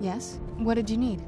Yes? What did you need?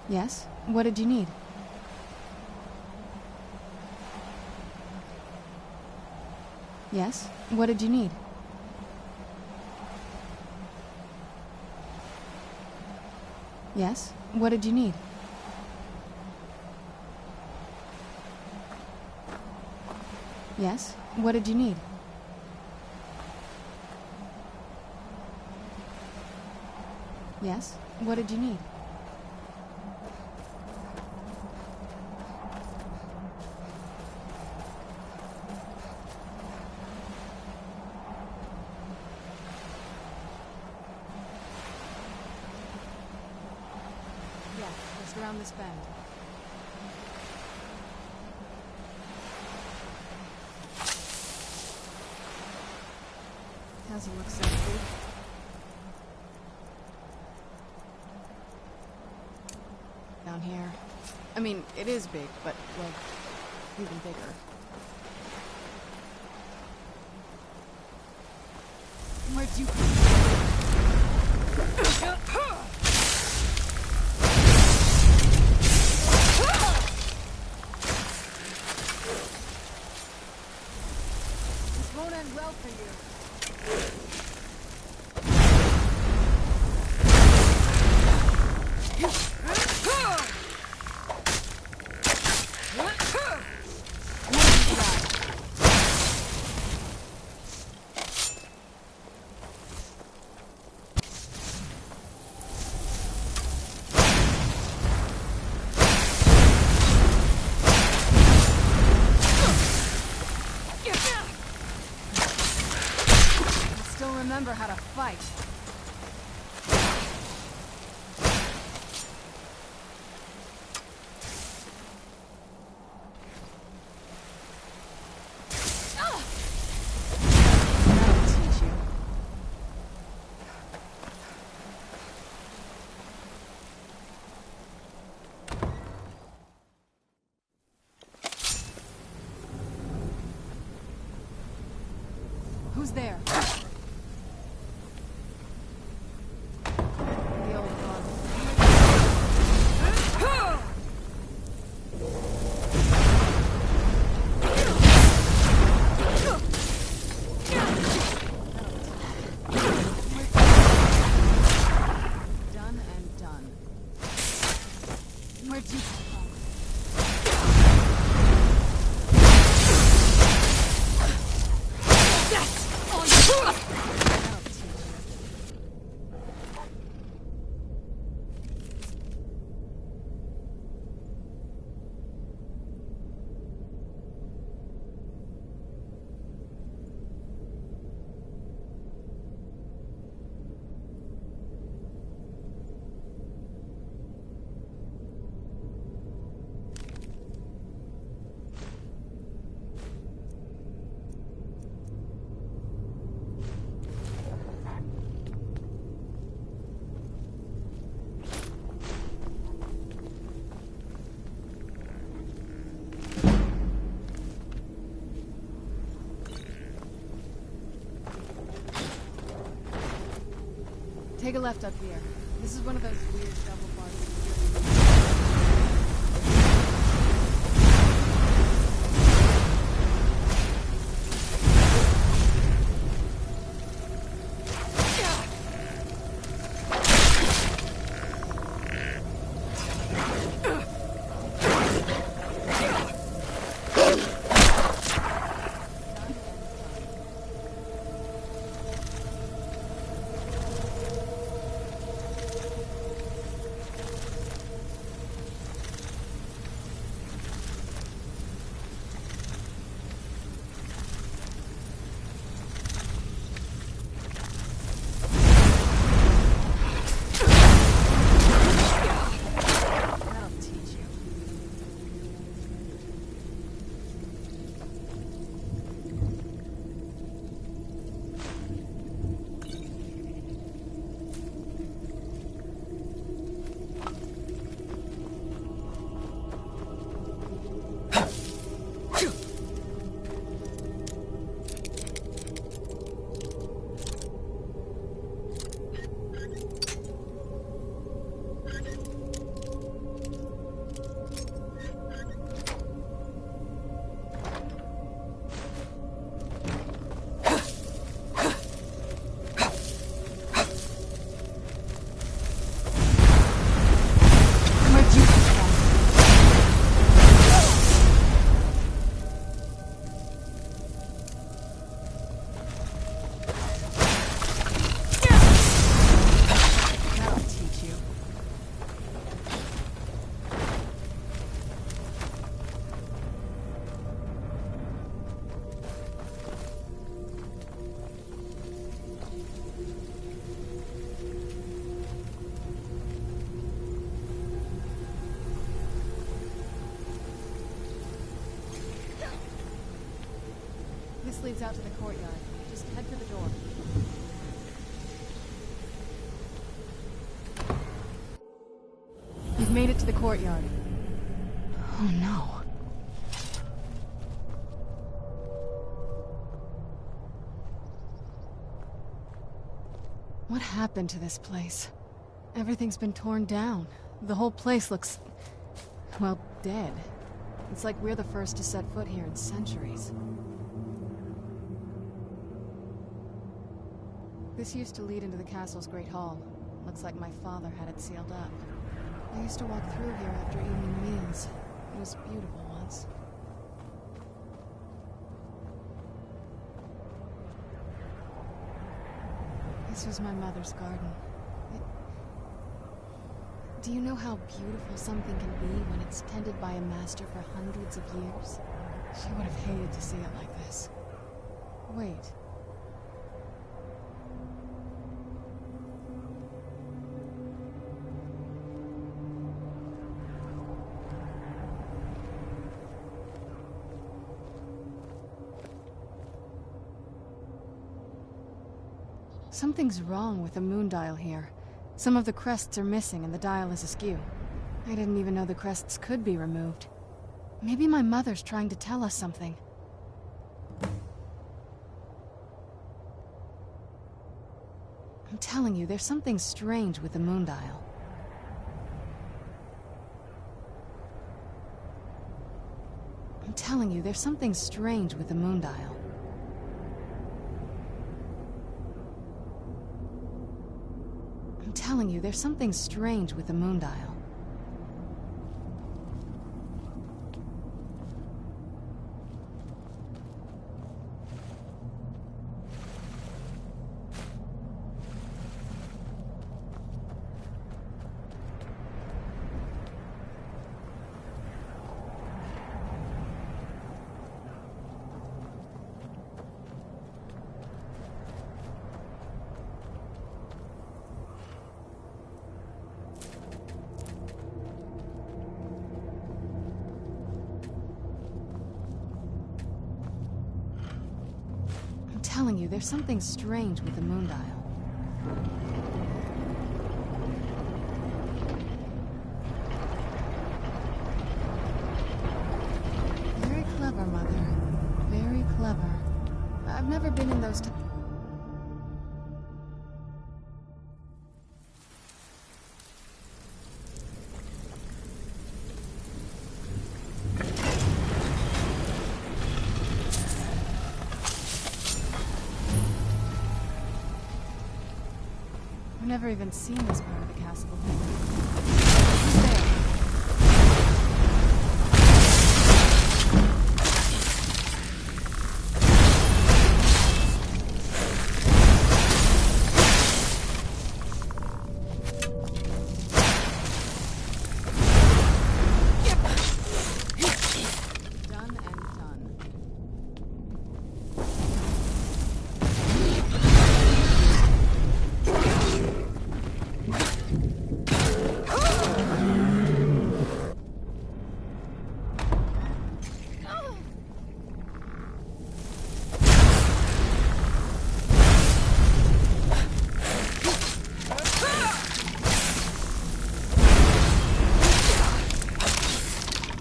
Yes? What did you need? Yes? What did you need? Yes? What did you need? Yes? What did you need? Yes? What did you need? Around this bend. Doesn't look so big. Down here. I mean, it is big, but, well, even bigger. Where'd you come from? Won't end well for you. Remember how to fight. That'll teach you. Who's there? Take a left up here. This is one of those weird double bars. This leads out to the courtyard. Just head for the door. You've made it to the courtyard. Oh no. What happened to this place? Everything's been torn down. The whole place looks, well, dead. It's like we're the first to set foot here in centuries. This used to lead into the castle's great hall. Looks like my father had it sealed up. I used to walk through here after evening meals. It was beautiful once. This was my mother's garden. Do you know how beautiful something can be when it's tended by a master for hundreds of years? She would have hated to see it like this. Wait. Something's wrong with the moon dial here. Some of the crests are missing and the dial is askew. I didn't even know the crests could be removed. Maybe my mother's trying to tell us something. I'm telling you, there's something strange with the moon dial. I'm telling you, there's something strange with the moon dial. I'm telling you, there's something strange with the moon dial. I'm telling you, there's something strange with the moon dial. Very clever, Mother. Very clever. I've never been in those I've never even seen this part of the castle before. Who's there? Done and done.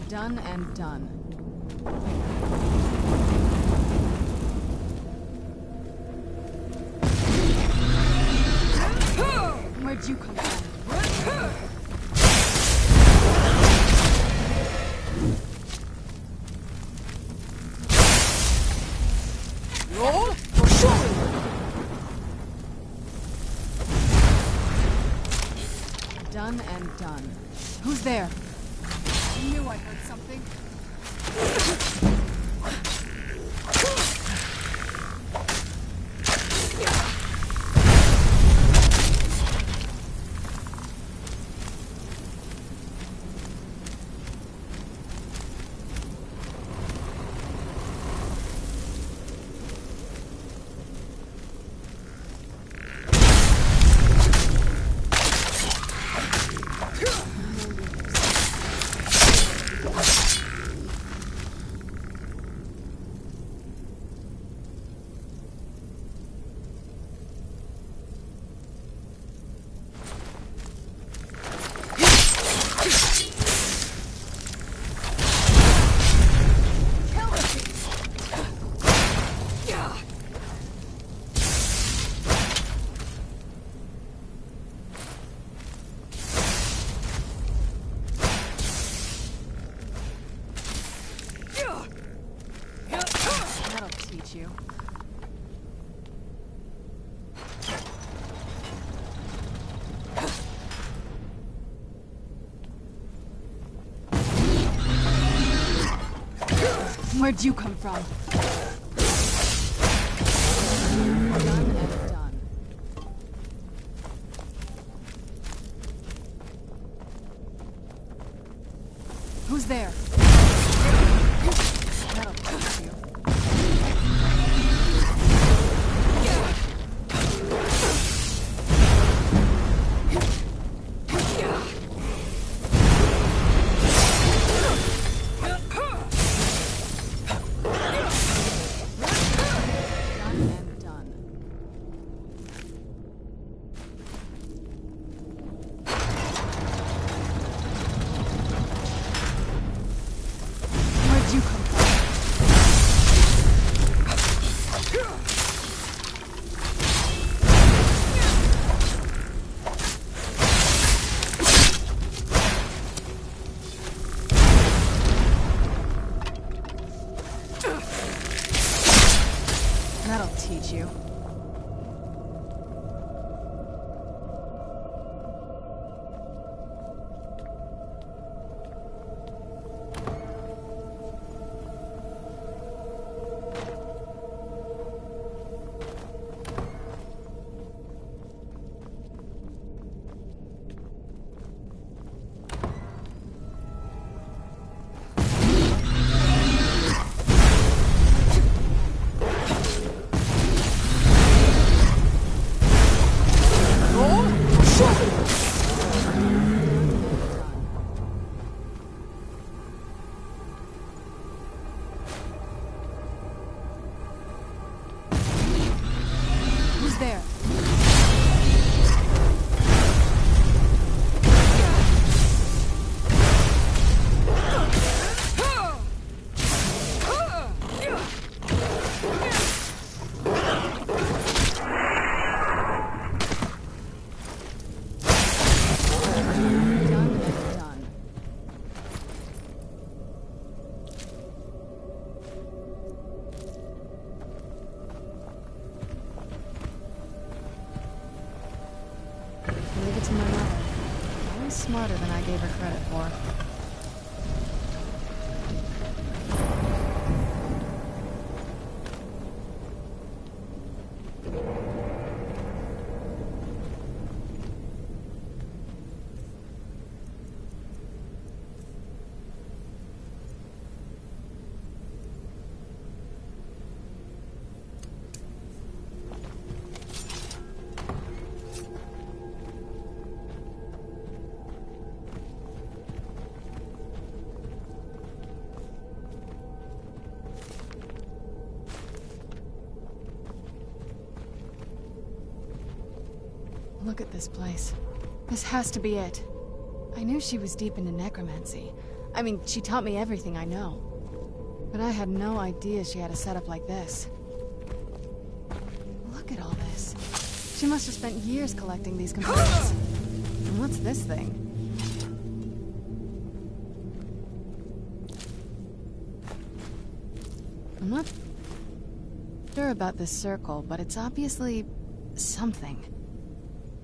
Done and done. Where'd you come from? done. Who's there? I knew I heard something. You. Where'd you come from? Done and done. Who's there? That'll teach you. That'll teach you. There. Leave it to my mother. Always smarter than I gave her credit for. Look at this place. This has to be it. I knew she was deep into necromancy. I mean, she taught me everything I know. But I had no idea she had a setup like this. Look at all this. She must have spent years collecting these components. And what's this thing? I'm not sure about this circle, but it's obviously something.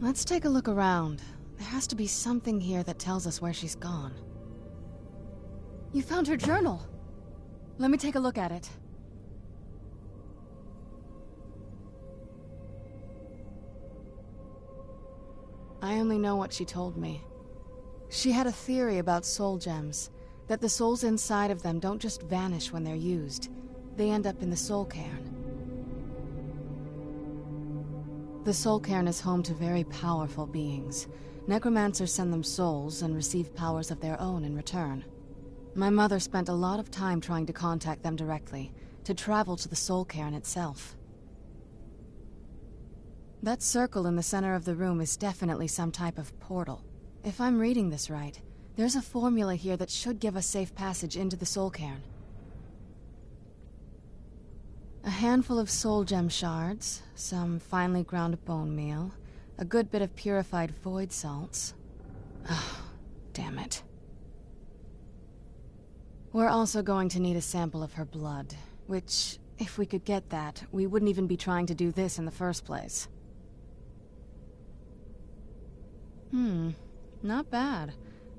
Let's take a look around. There has to be something here that tells us where she's gone. You found her journal! Let me take a look at it. I only know what she told me. She had a theory about soul gems, that the souls inside of them don't just vanish when they're used. They end up in the soul cairn. The soul cairn is home to very powerful beings. Necromancers send them souls and receive powers of their own in return. My mother spent a lot of time trying to contact them directly, to travel to the soul cairn itself. That circle in the center of the room is definitely some type of portal. If I'm reading this right, there's a formula here that should give us safe passage into the soul cairn. A handful of soul gem shards, some finely ground bone meal, a good bit of purified void salts. Oh, damn it. We're also going to need a sample of her blood, which, if we could get that, we wouldn't even be trying to do this in the first place. Not bad.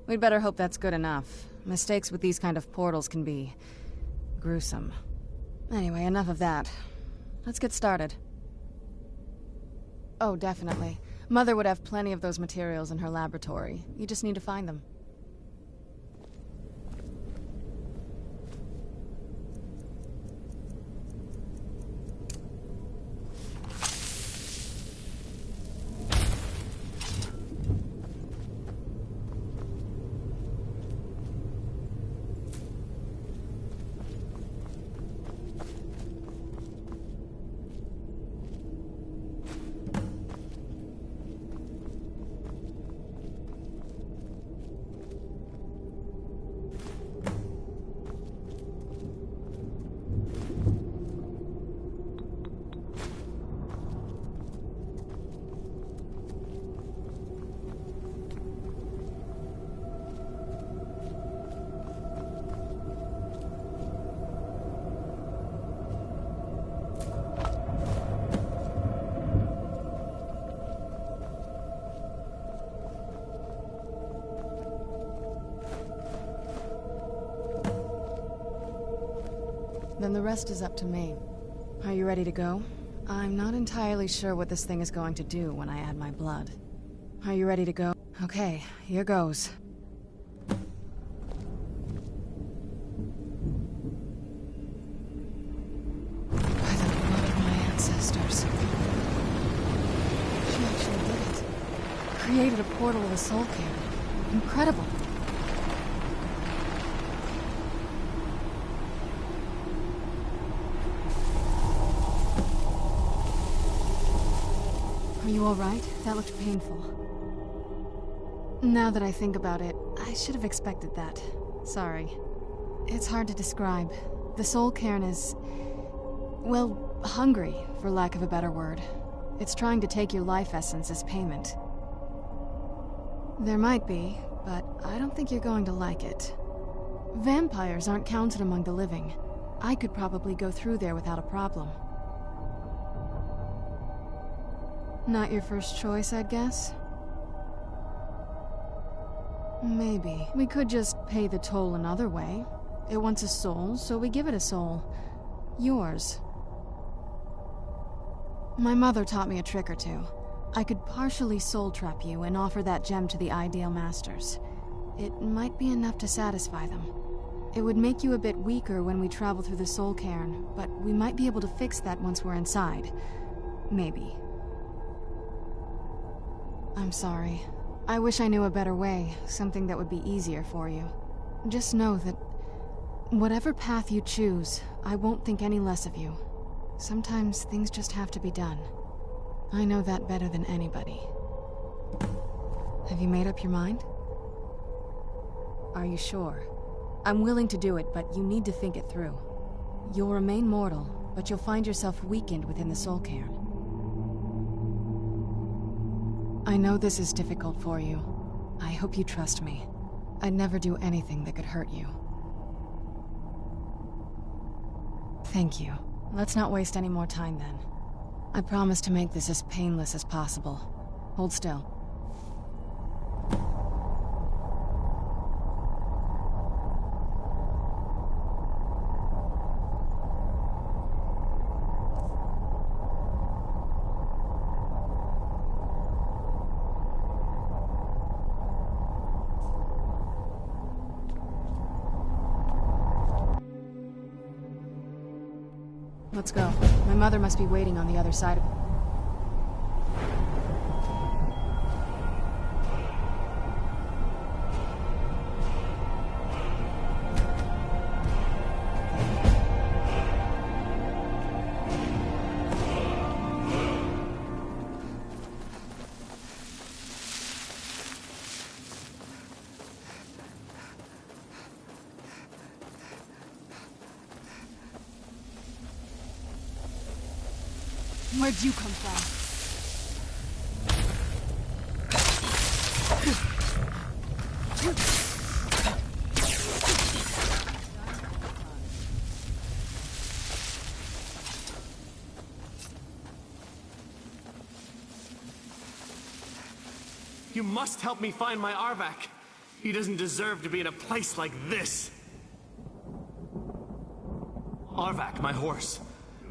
We'd better hope that's good enough. Mistakes with these kind of portals can be gruesome. Anyway, enough of that. Let's get started. Oh, definitely. Mother would have plenty of those materials in her laboratory. You just need to find them. Then the rest is up to me. Are you ready to go? I'm not entirely sure what this thing is going to do when I add my blood. Are you ready to go? Okay, here goes. By the blood of my ancestors. She actually did it. Created a portal of the soul cairn. Incredible. Are you alright? That looked painful. Now that I think about it, I should have expected that. Sorry. It's hard to describe. The soul cairn is... well, hungry, for lack of a better word. It's trying to take your life essence as payment. There might be, but I don't think you're going to like it. Vampires aren't counted among the living. I could probably go through there without a problem. Not your first choice, I'd guess? Maybe. We could just pay the toll another way. It wants a soul, so we give it a soul. Yours. My mother taught me a trick or two. I could partially soul trap you and offer that gem to the ideal masters. It might be enough to satisfy them. It would make you a bit weaker when we travel through the soul cairn, but we might be able to fix that once we're inside. Maybe. I'm sorry. I wish I knew a better way, something that would be easier for you. Just know that whatever path you choose, I won't think any less of you. Sometimes things just have to be done. I know that better than anybody. Have you made up your mind? Are you sure? I'm willing to do it, but you need to think it through. You'll remain mortal, but you'll find yourself weakened within the soul cairn. I know this is difficult for you. I hope you trust me. I'd never do anything that could hurt you. Thank you. Let's not waste any more time then. I promise to make this as painless as possible. Hold still. Let's go. My mother must be waiting on the other side of it. Where'd you come from? You must help me find my Arvak. He doesn't deserve to be in a place like this. Arvak, my horse.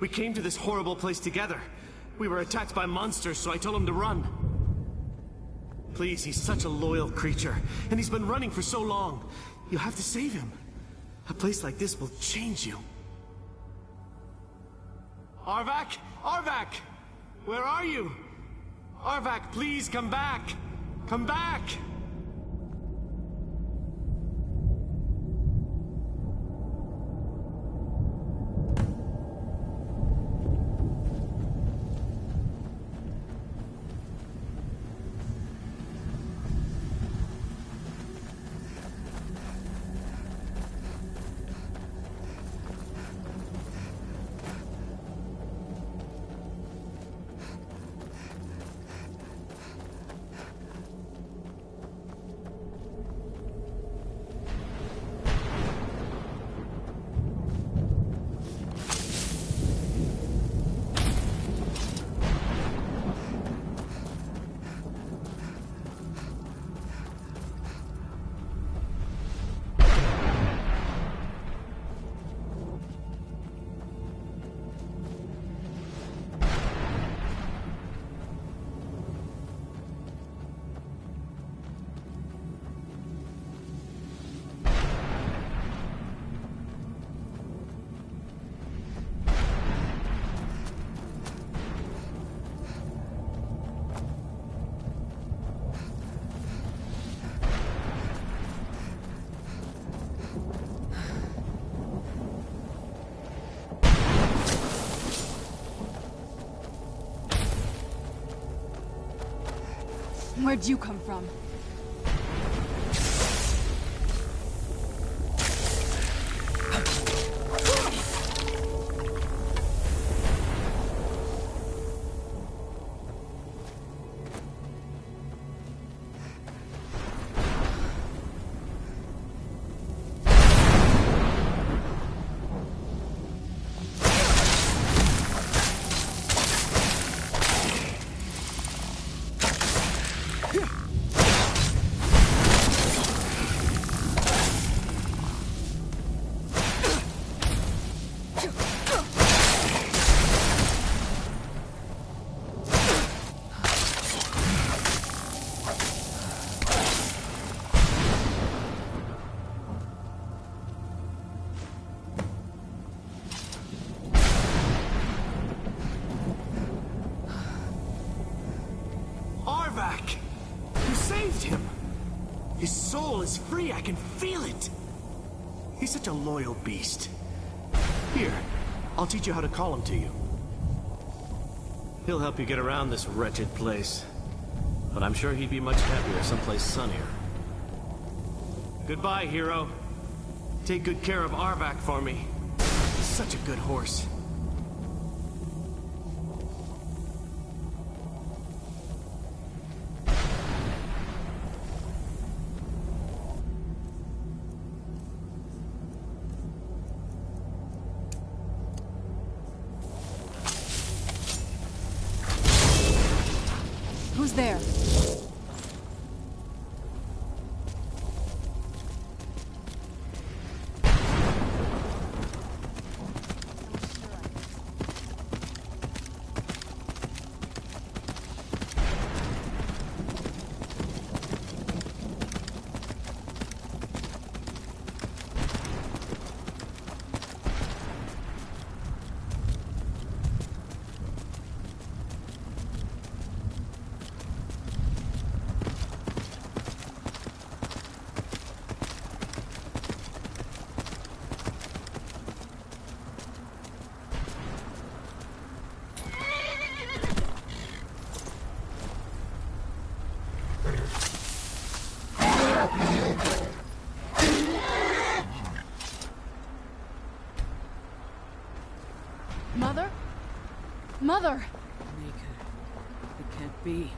We came to this horrible place together. We were attacked by monsters, so I told him to run. Please, he's such a loyal creature, and he's been running for so long. You have to save him. A place like this will change you. Arvak? Arvak! Where are you? Arvak, please come back! Come back! Where'd you come from? You saved him! His soul is free, I can feel it! He's such a loyal beast. Here, I'll teach you how to call him to you. He'll help you get around this wretched place. But I'm sure he'd be much happier someplace sunnier. Goodbye, hero. Take good care of Arvak for me. He's such a good horse. Who's there? Mother! Maker. It can't be.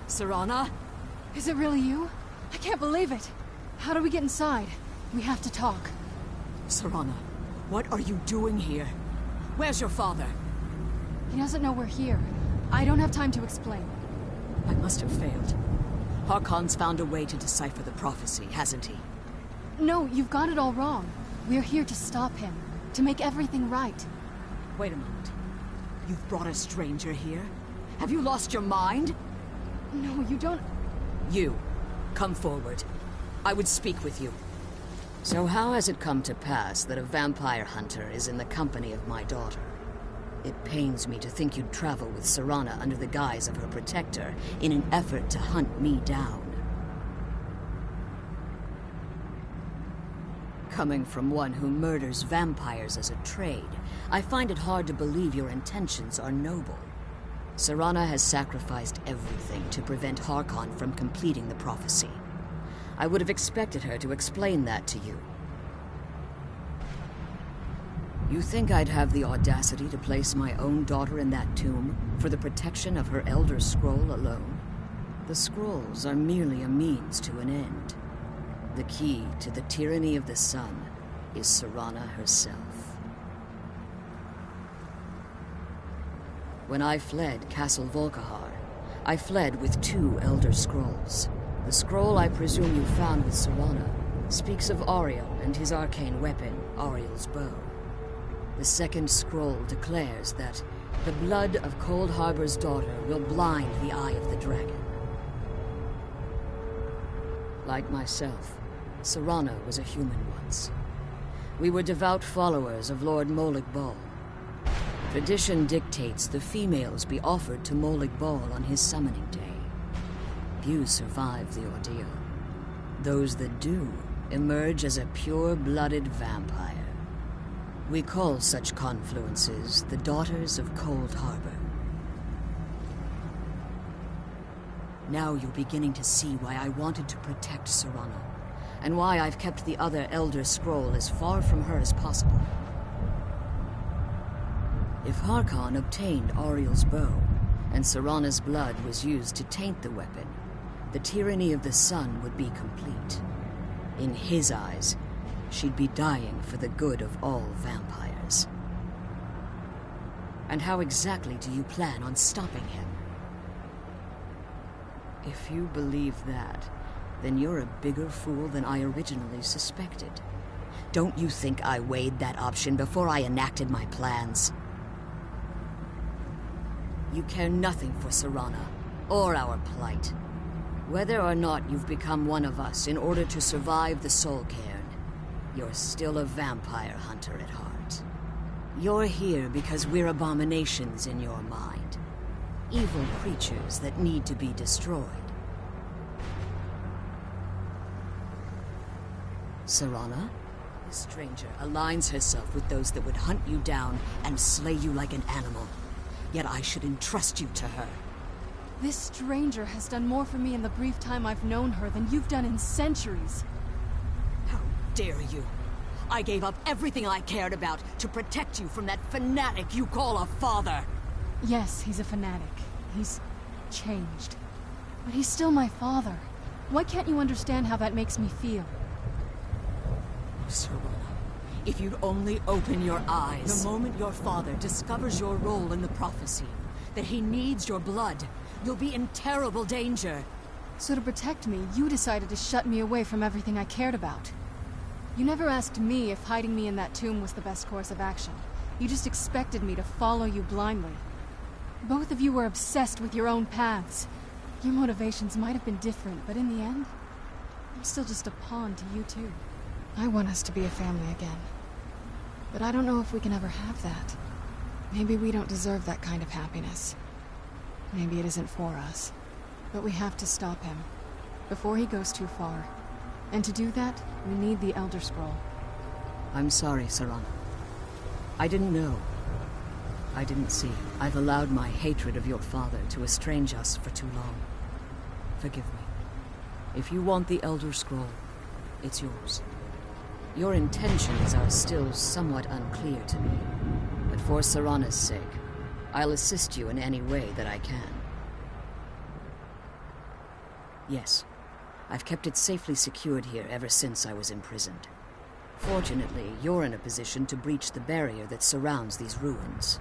Serana? Is it really you? I can't believe it. How do we get inside? We have to talk. Serana, what are you doing here? Where's your father? He doesn't know we're here. I don't have time to explain. I must have failed. Harkon's found a way to decipher the prophecy, hasn't he? No, you've got it all wrong. We're here to stop him. To make everything right. Wait a moment. You've brought a stranger here? Have you lost your mind? No, you don't... You, come forward. I would speak with you. So how has it come to pass that a vampire hunter is in the company of my daughter? It pains me to think you'd travel with Serana under the guise of her protector in an effort to hunt me down. Coming from one who murders vampires as a trade, I find it hard to believe your intentions are noble. Serana has sacrificed everything to prevent Harkon from completing the prophecy. I would have expected her to explain that to you. You think I'd have the audacity to place my own daughter in that tomb for the protection of her Elder Scroll alone? The scrolls are merely a means to an end. The key to the tyranny of the sun is Serana herself. When I fled Castle Volkihar, I fled with 2 Elder Scrolls. The scroll I presume you found with Serana speaks of Auriel and his arcane weapon, Auriel's bow. The second scroll declares that the blood of Cold Harbor's daughter will blind the eye of the dragon. Like myself, Serana was a human once. We were devout followers of Lord Molag Bal. Tradition dictates the females be offered to Molag Bal on his summoning day. Few survive the ordeal. Those that do emerge as a pure-blooded vampire. We call such confluences the Daughters of Cold Harbor. Now you're beginning to see why I wanted to protect Serana, and why I've kept the other Elder Scroll as far from her as possible. If Harkon obtained Auriel's bow, and Serana's blood was used to taint the weapon, the tyranny of the sun would be complete. In his eyes, she'd be dying for the good of all vampires. And how exactly do you plan on stopping him? If you believe that, then you're a bigger fool than I originally suspected. Don't you think I weighed that option before I enacted my plans? You care nothing for Serana, or our plight. Whether or not you've become one of us in order to survive the Soul Cairn, you're still a vampire hunter at heart. You're here because we're abominations in your mind. Evil creatures that need to be destroyed. Serana? This stranger aligns herself with those that would hunt you down and slay you like an animal. Yet I should entrust you to her. This stranger has done more for me in the brief time I've known her than you've done in centuries. How dare you? I gave up everything I cared about to protect you from that fanatic you call a father. Yes, he's a fanatic. He's changed. But he's still my father. Why can't you understand how that makes me feel? Serana, if you'd only open your eyes. The moment your father discovers your role in the prophecy, that he needs your blood, you'll be in terrible danger. So to protect me, you decided to shut me away from everything I cared about. You never asked me if hiding me in that tomb was the best course of action. You just expected me to follow you blindly. Both of you were obsessed with your own paths. Your motivations might have been different, but in the end, I'm still just a pawn to you too. I want us to be a family again. But I don't know if we can ever have that. Maybe we don't deserve that kind of happiness. Maybe it isn't for us. But we have to stop him, before he goes too far. And to do that, we need the Elder Scroll. I'm sorry, Serana. I didn't know. I didn't see. I've allowed my hatred of your father to estrange us for too long. Forgive me. If you want the Elder Scroll, it's yours. Your intentions are still somewhat unclear to me, but for Serana's sake, I'll assist you in any way that I can. Yes, I've kept it safely secured here ever since I was imprisoned. Fortunately, you're in a position to breach the barrier that surrounds these ruins.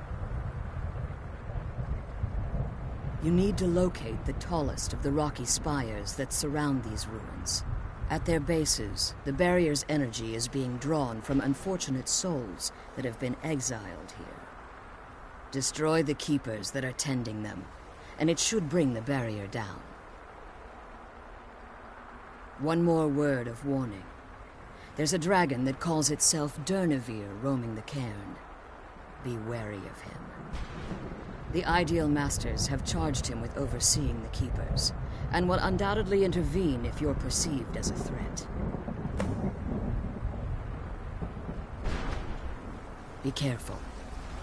You need to locate the tallest of the rocky spires that surround these ruins. At their bases, the barrier's energy is being drawn from unfortunate souls that have been exiled here. Destroy the keepers that are tending them, and it should bring the barrier down. One more word of warning. There's a dragon that calls itself Durnevere roaming the cairn. Be wary of him. The Ideal Masters have charged him with overseeing the Keepers, and will undoubtedly intervene if you're perceived as a threat. Be careful,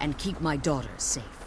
and keep my daughter safe.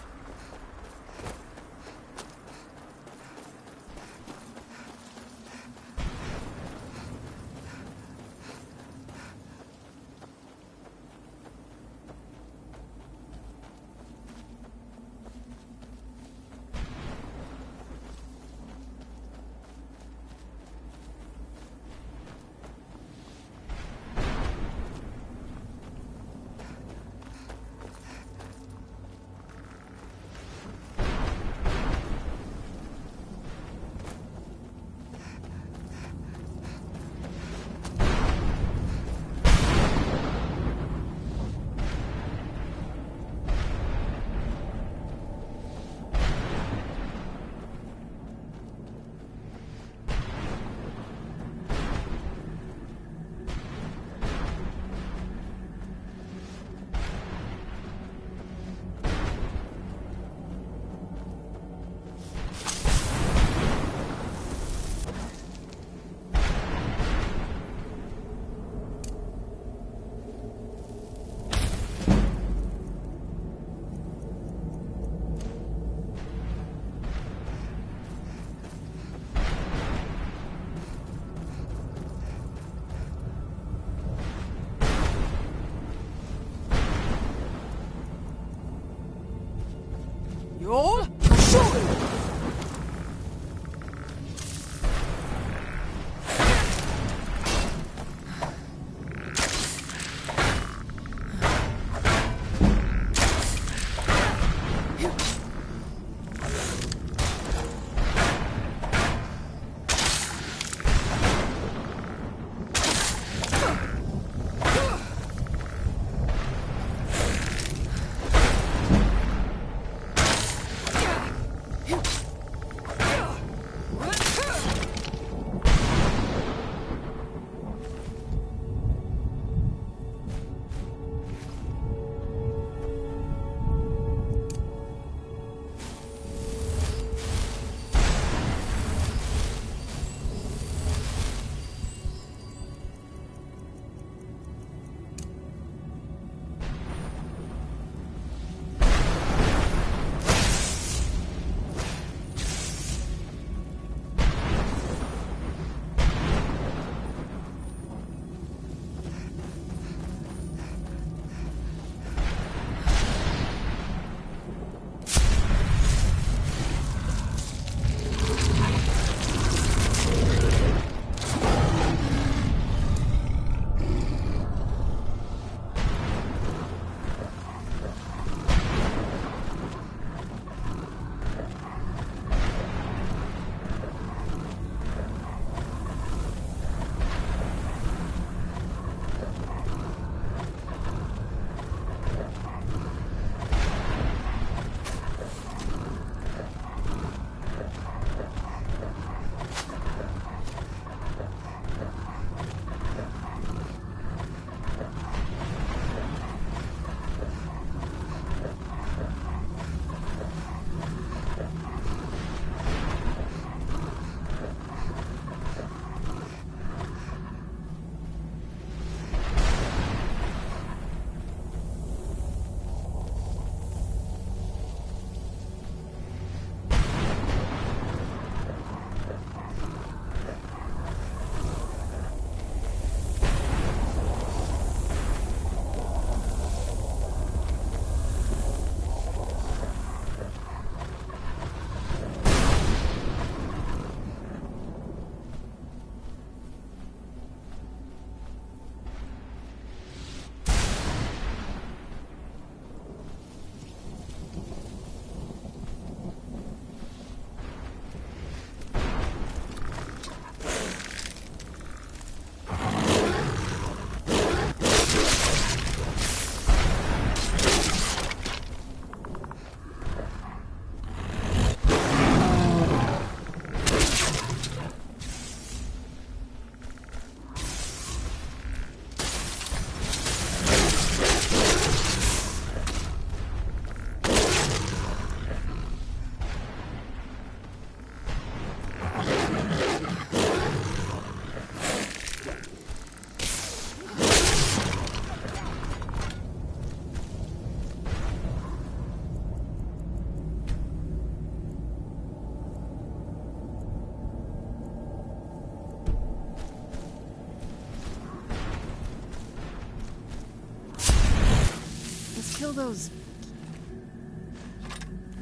kill those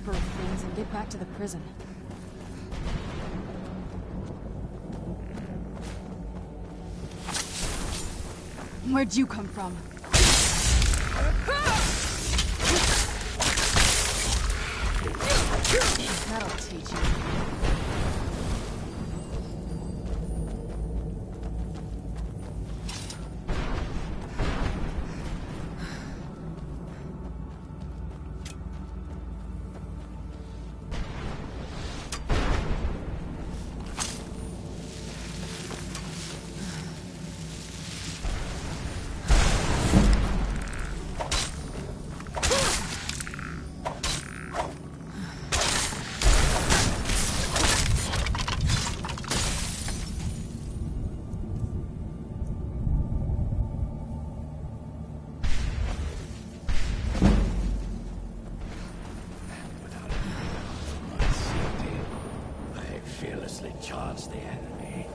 bird things and get back to the prison. Where'd you come from? That'll teach you. Charge the enemy.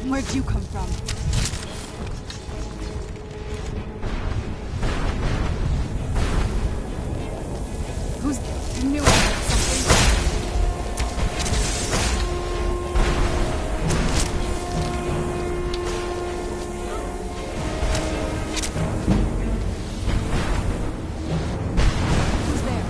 Where'd you come from? Who's... You knew I heard something. Who's there?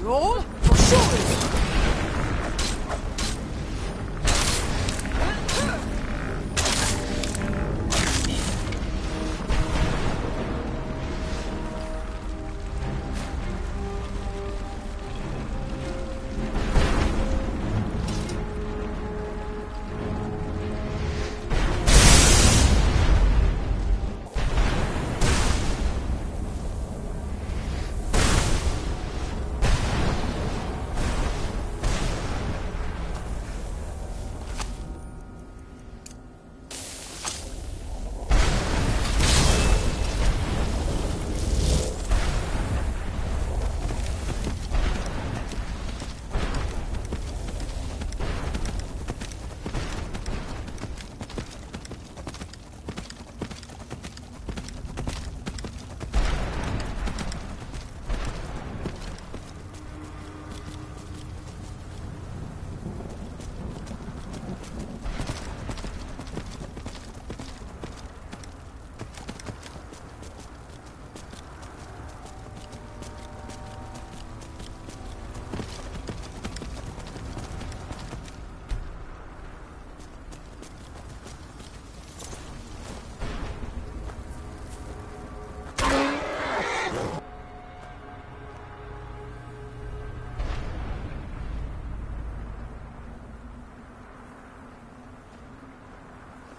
Roll for shoulders!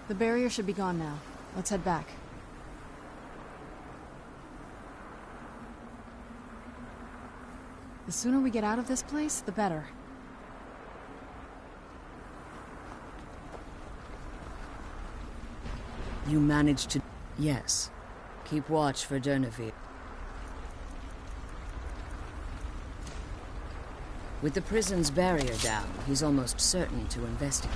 The barrier should be gone now. Let's head back. The sooner we get out of this place, the better. You managed to... Yes. Keep watch for Durnevere. With the prison's barrier down, he's almost certain to investigate.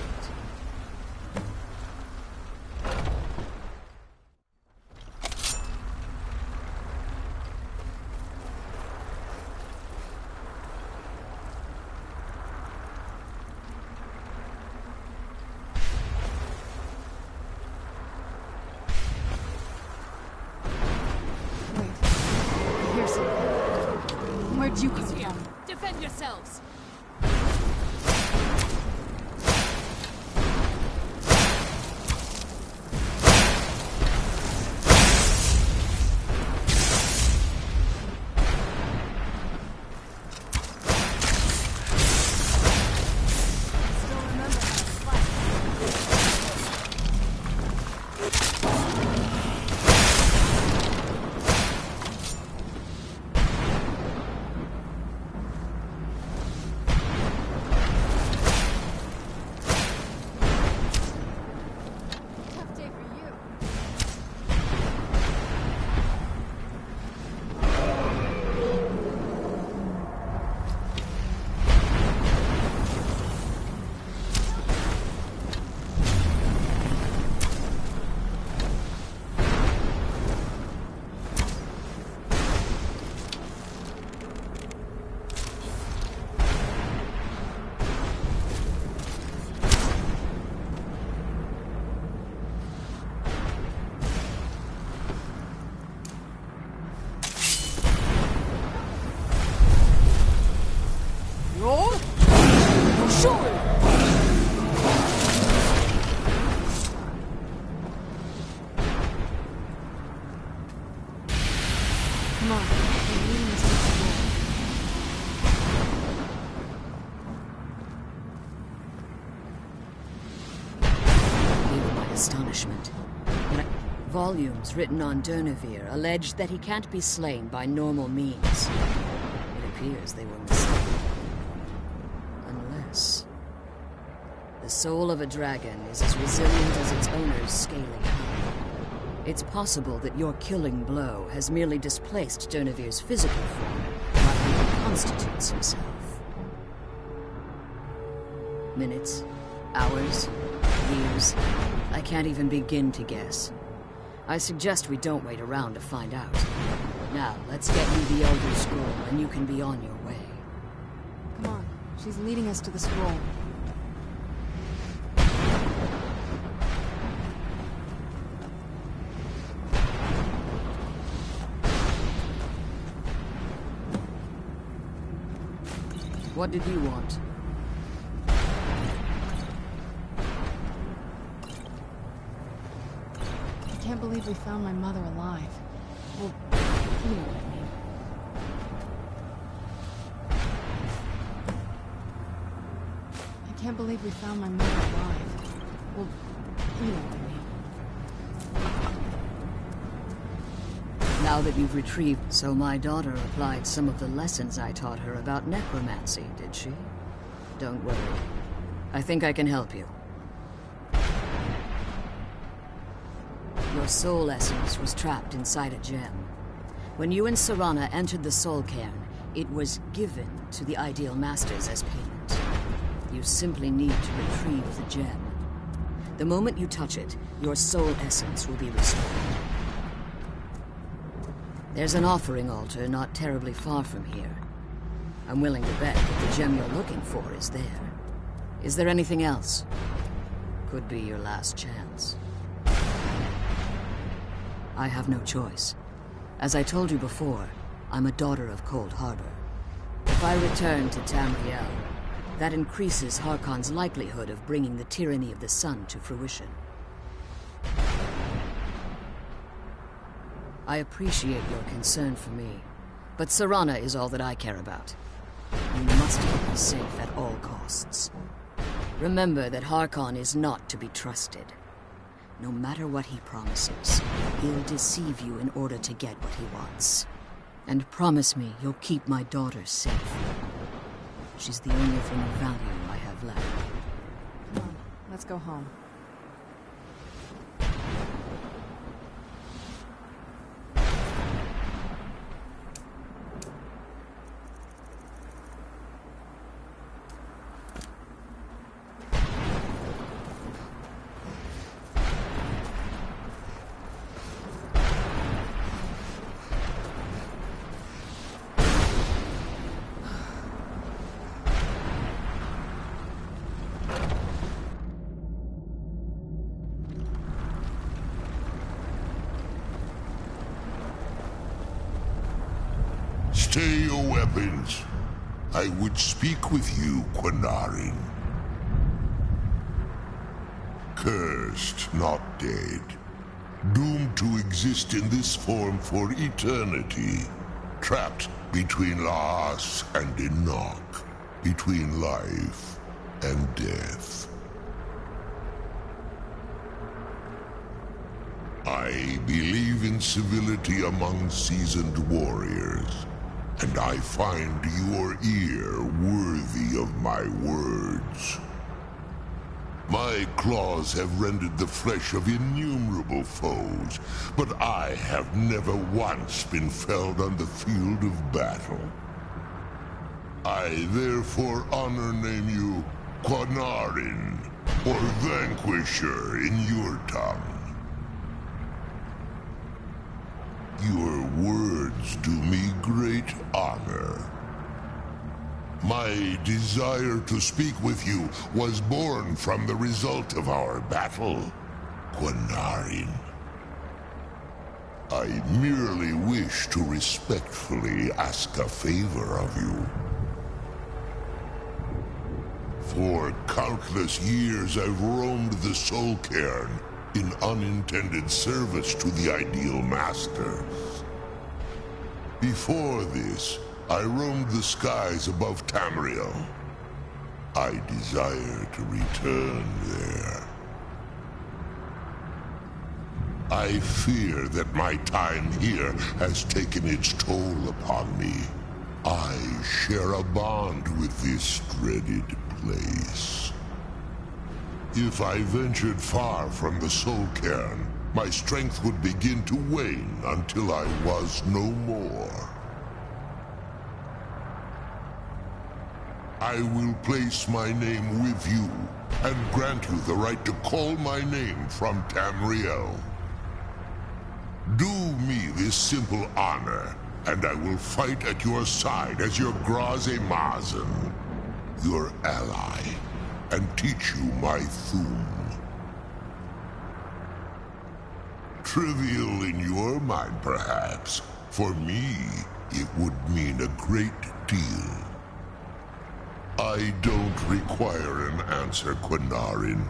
Where'd you come from? Defend yourselves! Come on, we're leading us to the school. Even my astonishment. Volumes written on Durnevere allege that he can't be slain by normal means. It appears they were mistaken. Unless... the soul of a dragon is as resilient as its owner's scaly hide. It's possible that your killing blow has merely displaced Durnevere's physical form, while he reconstitutes himself. Minutes, hours, years. I can't even begin to guess. I suggest we don't wait around to find out. Now, let's get you the Elder Scroll, and you can be on your way. Come on, she's leading us to the scroll. What did you want? I can't believe we found my mother alive. Well, you know what I mean. I can't believe we found my mother alive. Well, you know what I mean. Now that you've retrieved... So my daughter applied some of the lessons I taught her about necromancy, did she? Don't worry. I think I can help you. Your soul essence was trapped inside a gem. When you and Serana entered the soul cairn, it was given to the Ideal Masters as payment. You simply need to retrieve the gem. The moment you touch it, your soul essence will be restored. There's an offering altar not terribly far from here. I'm willing to bet that the gem you're looking for is there. Is there anything else? Could be your last chance. I have no choice. As I told you before, I'm a daughter of Cold Harbor. If I return to Tamriel, that increases Harkon's likelihood of bringing the tyranny of the sun to fruition. I appreciate your concern for me, but Serana is all that I care about. You must keep me safe at all costs. Remember that Harkon is not to be trusted. No matter what he promises, he'll deceive you in order to get what he wants. And promise me you'll keep my daughter safe. She's the only thing of value I have left. Come on, let's go home. Stay your weapons. I would speak with you, Quinarin. Cursed, not dead. Doomed to exist in this form for eternity. Trapped between Laas and Enoch. Between life and death. I believe in civility among seasoned warriors, and I find your ear worthy of my words. My claws have rendered the flesh of innumerable foes, but I have never once been felled on the field of battle. I therefore name you Quinarin, or Vanquisher in your tongue. Your words do me great honor. My desire to speak with you was born from the result of our battle, Quinarin. I merely wish to respectfully ask a favor of you. For countless years I've roamed the Soul Cairn in unintended service to the Ideal Masters. Before this, I roamed the skies above Tamriel. I desire to return there. I fear that my time here has taken its toll upon me. I share a bond with this dreaded place. If I ventured far from the Soul Cairn, my strength would begin to wane until I was no more. I will place my name with you, and grant you the right to call my name from Tamriel. Do me this simple honor, and I will fight at your side as your Graze Mazen, your ally, and teach you my Thum. Trivial in your mind, perhaps. For me, it would mean a great deal. I don't require an answer, Quinarin.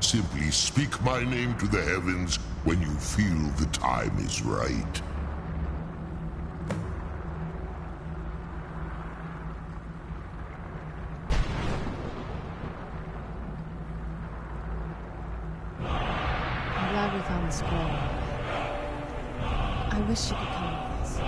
Simply speak my name to the heavens when you feel the time is right. I'm glad we found the scroll. I wish you could come with us.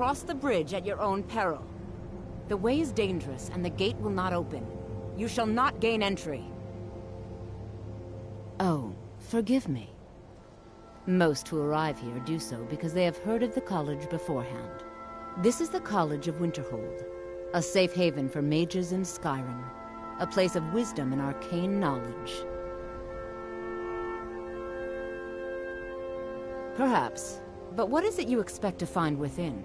cross the bridge at your own peril. The way is dangerous, and the gate will not open. You shall not gain entry. Oh, forgive me. Most who arrive here do so because they have heard of the college beforehand. This is the College of Winterhold, a safe haven for mages in Skyrim, a place of wisdom and arcane knowledge. Perhaps, but what is it you expect to find within?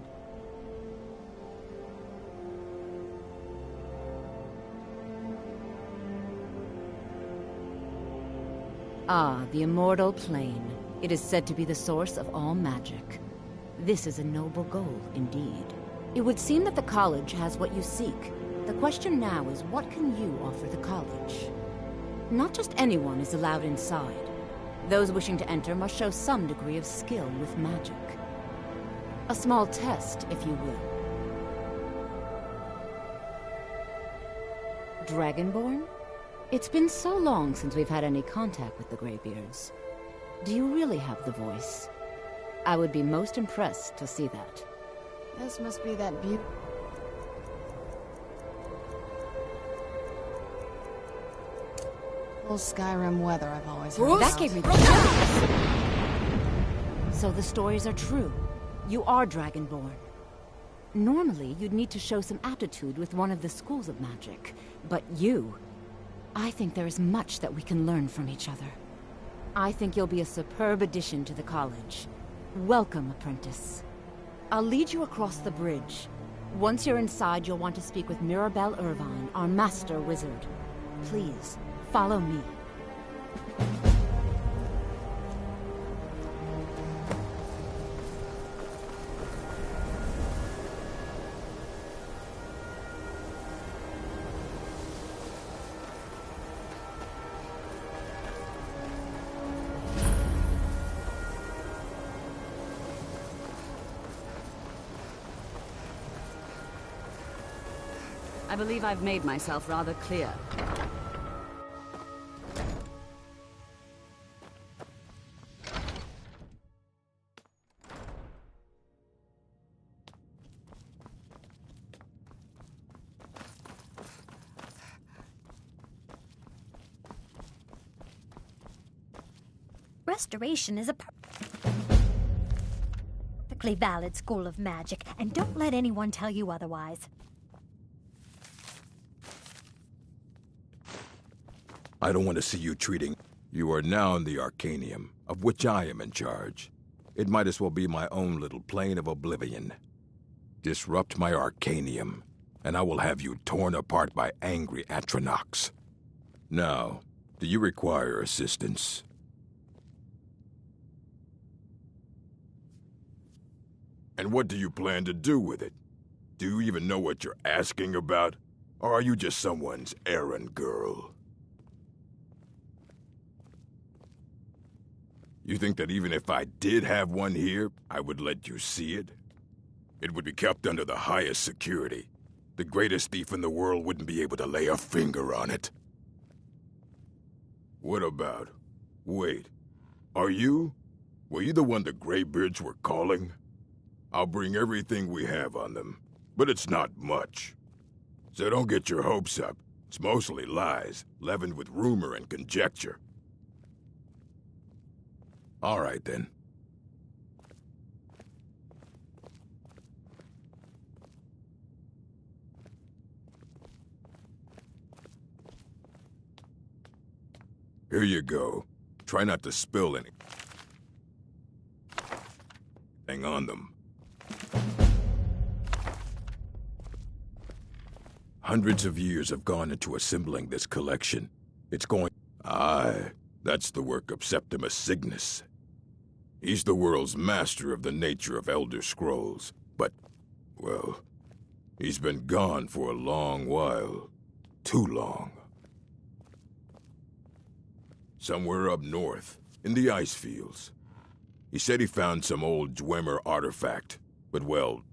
Ah, the Immortal Plane. It is said to be the source of all magic. This is a noble goal, indeed. It would seem that the college has what you seek. The question now is, what can you offer the college? Not just anyone is allowed inside. Those wishing to enter must show some degree of skill with magic. A small test, if you will. Dragonborn? It's been so long since we've had any contact with the Greybeards. Do you really have the voice? I would be most impressed to see that. This must be that beautiful Skyrim weather I've always heard That about. gave me the chills. So the stories are true. You are Dragonborn. Normally, you'd need to show some aptitude with one of the schools of magic. But you... I think there is much that we can learn from each other. I think you'll be a superb addition to the college. Welcome, apprentice. I'll lead you across the bridge. Once you're inside, you'll want to speak with Mirabelle Irvine, our master wizard. Please, follow me. I believe I've made myself rather clear. Restoration is a perfectly valid school of magic, and don't let anyone tell you otherwise. I don't want to see you treating... You are now in the Arcanium, of which I am in charge. It might as well be my own little plane of oblivion. Disrupt my Arcanium, and I will have you torn apart by angry Atronachs. Now, do you require assistance? And what do you plan to do with it? Do you even know what you're asking about? Or are you just someone's errand girl? You think that even if I did have one here, I would let you see it? It would be kept under the highest security. The greatest thief in the world wouldn't be able to lay a finger on it. What about... Wait. Are you? Were you the one the Greybeards were calling? I'll bring everything we have on them, but it's not much. So don't get your hopes up. It's mostly lies, leavened with rumor and conjecture. All right, then. Here you go. Try not to spill anything on them. Hundreds of years have gone into assembling this collection. It's going... Aye, that's the work of Septimus Cygnus. He's the world's master of the nature of Elder Scrolls, but, well, he's been gone for a long while. Too long. Somewhere up north, in the ice fields. He said he found some old Dwemer artifact, but well,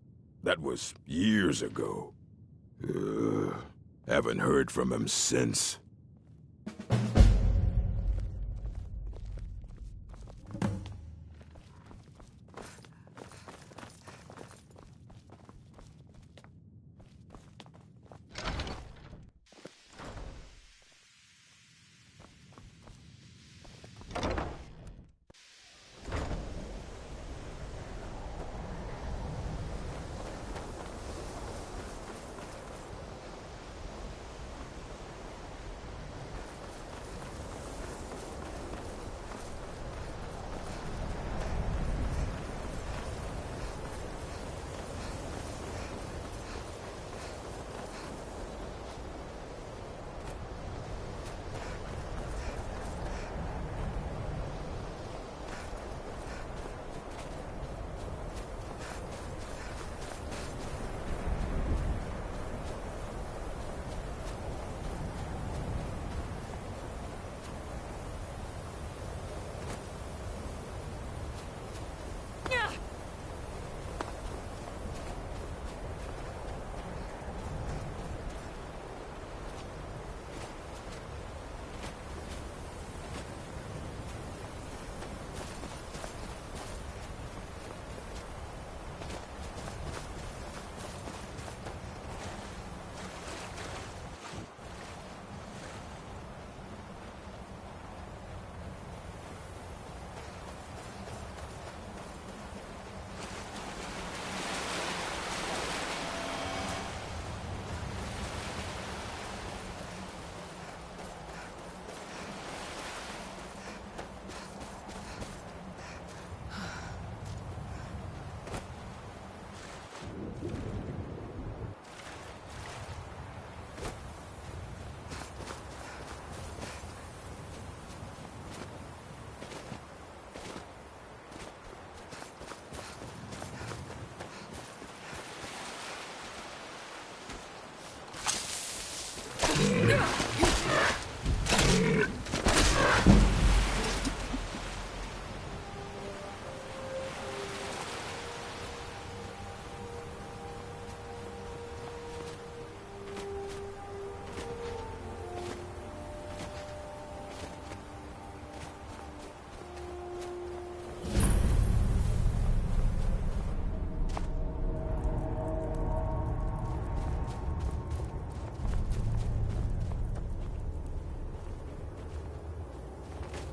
that was years ago. Haven't heard from him since.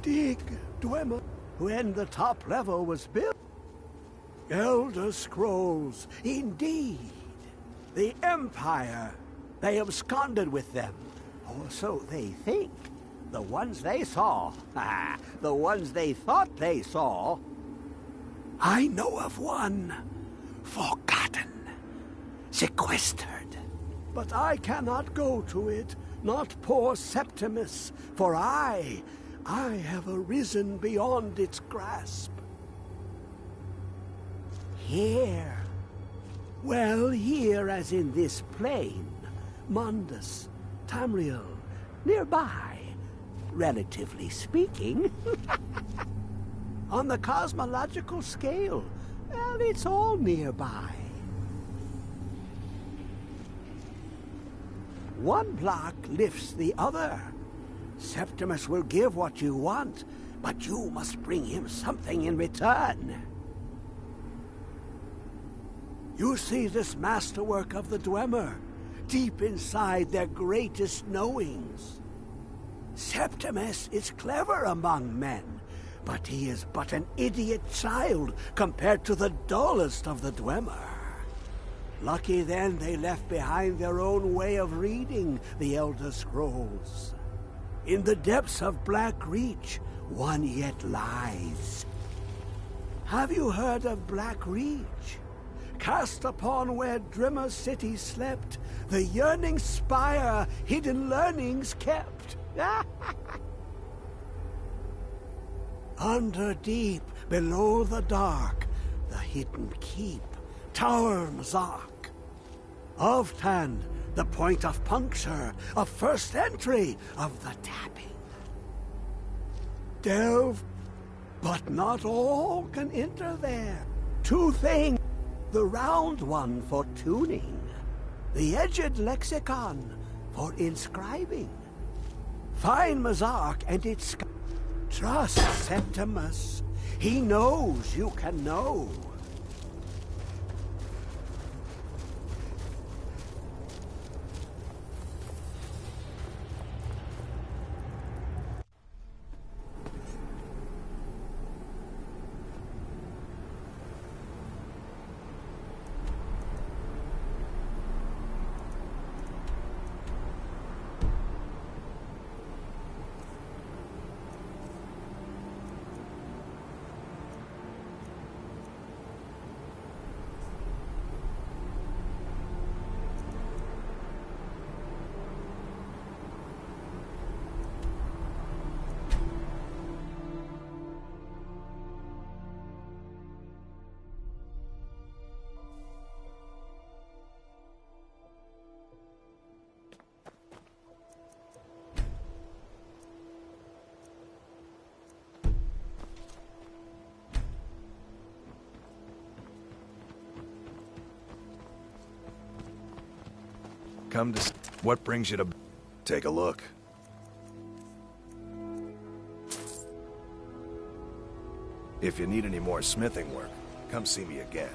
Dig, Dwemer. When the top level was built. Elder Scrolls, indeed. The Empire. They absconded with them. Or so they think. The ones they saw. The ones they thought they saw. I know of one. Forgotten. Sequestered. But I cannot go to it, not poor Septimus, for I have arisen beyond its grasp. Here. Well, here as in this plain. Mundus, Tamriel, nearby, relatively speaking. On the cosmological scale, well, it's all nearby. One block lifts the other. Septimus will give what you want, but you must bring him something in return. You see this masterwork of the Dwemer, deep inside their greatest knowings. Septimus is clever among men, but he is but an idiot child compared to the dullest of the Dwemer. Lucky then they left behind their own way of reading the Elder Scrolls. In the depths of Black Reach, one yet lies. Have you heard of Black Reach? Cast upon where Drimmer's city slept, the yearning spire hidden learnings kept. Under deep, below the dark, the hidden keep, Tower Mazark. Of Tand, the point of puncture, of first entry, of the tapping. Delve, but not all can enter there. Two things. The round one for tuning, the edged lexicon for inscribing. Find Mazark and its... Trust Septimus. He knows you can know. Come to... What brings you to... Take a look. If you need any more smithing work, come see me again.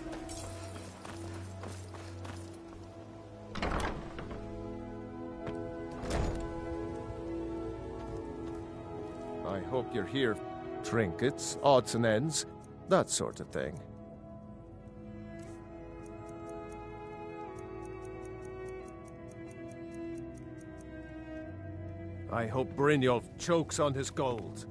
I hope you're here. Trinkets, odds and ends, that sort of thing. I hope Brynjolf chokes on his gold.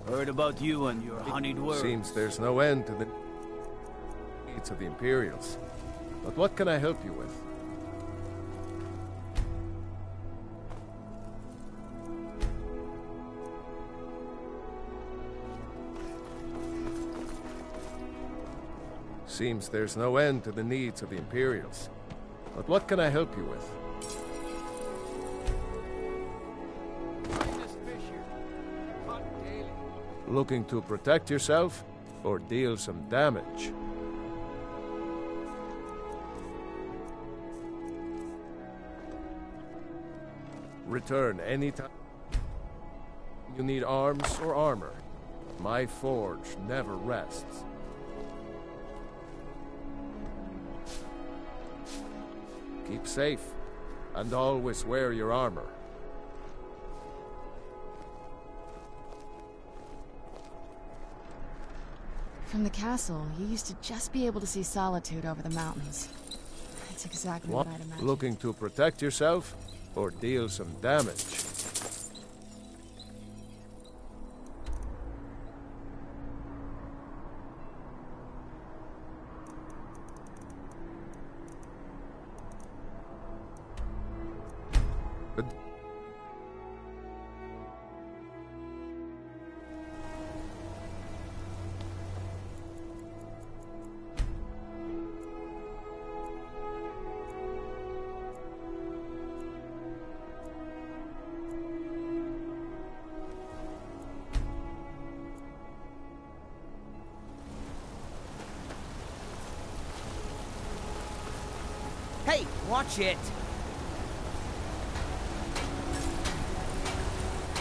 Heard about you and your honeyed words. Seems there's no end to the needs of the Imperials. But what can I help you with? Seems there's no end to the needs of the Imperials. But what can I help you with? Looking to protect yourself or deal some damage? Return anytime you need arms or armor. My forge never rests. Keep safe, and always wear your armor. From the castle, you used to just be able to see Solitude over the mountains. That's exactly what I'd imagined. Looking to protect yourself or deal some damage? Hey, watch it!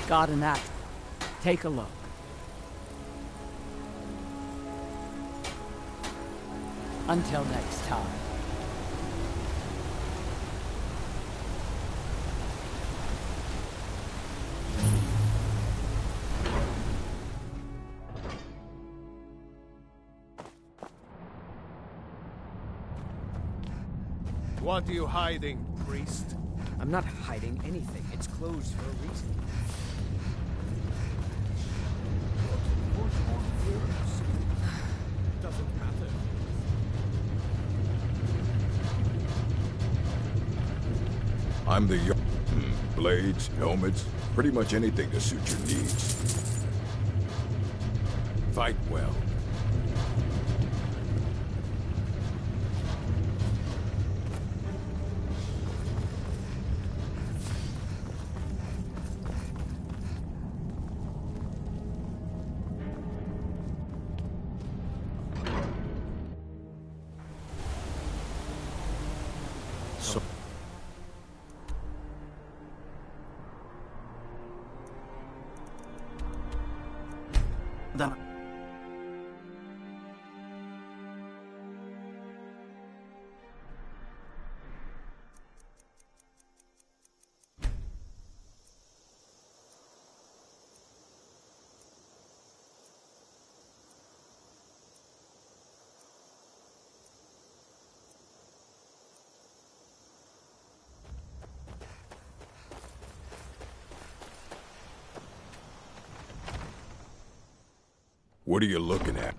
Got an act. Take a look. Until next time. What are you hiding, priest? I'm not hiding anything. It's closed for a reason. Doesn't matter. I'm the blades, helmets, pretty much anything to suit your needs. Fight well. Then What are you looking at?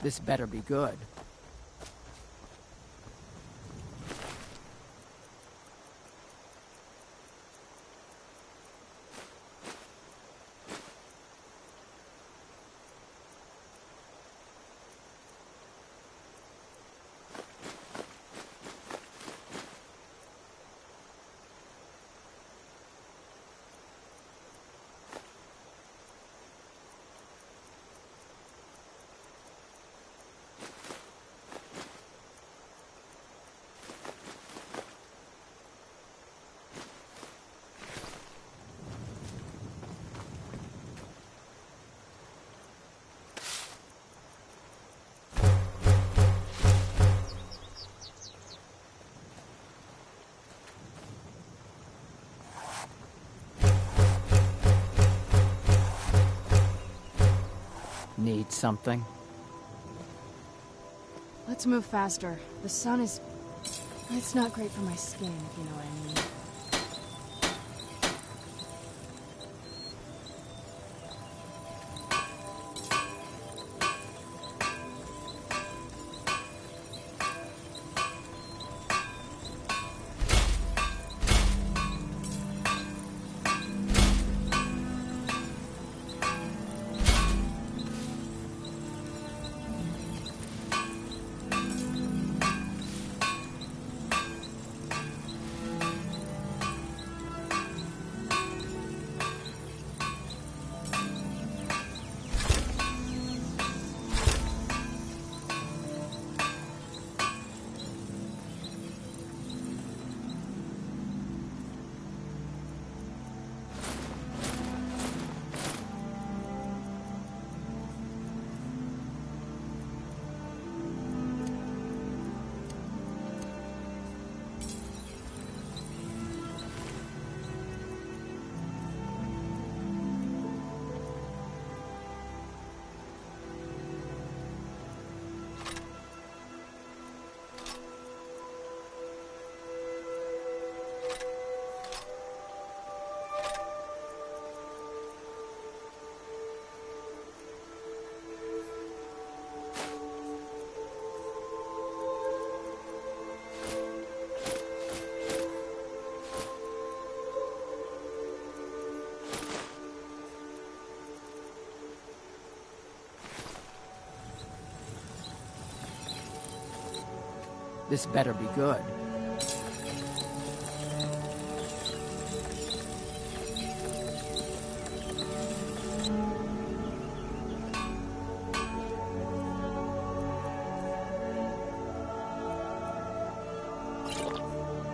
This better be good. Need something? Let's move faster. The sun is... It's not great for my skin, if you know what I mean. This better be good.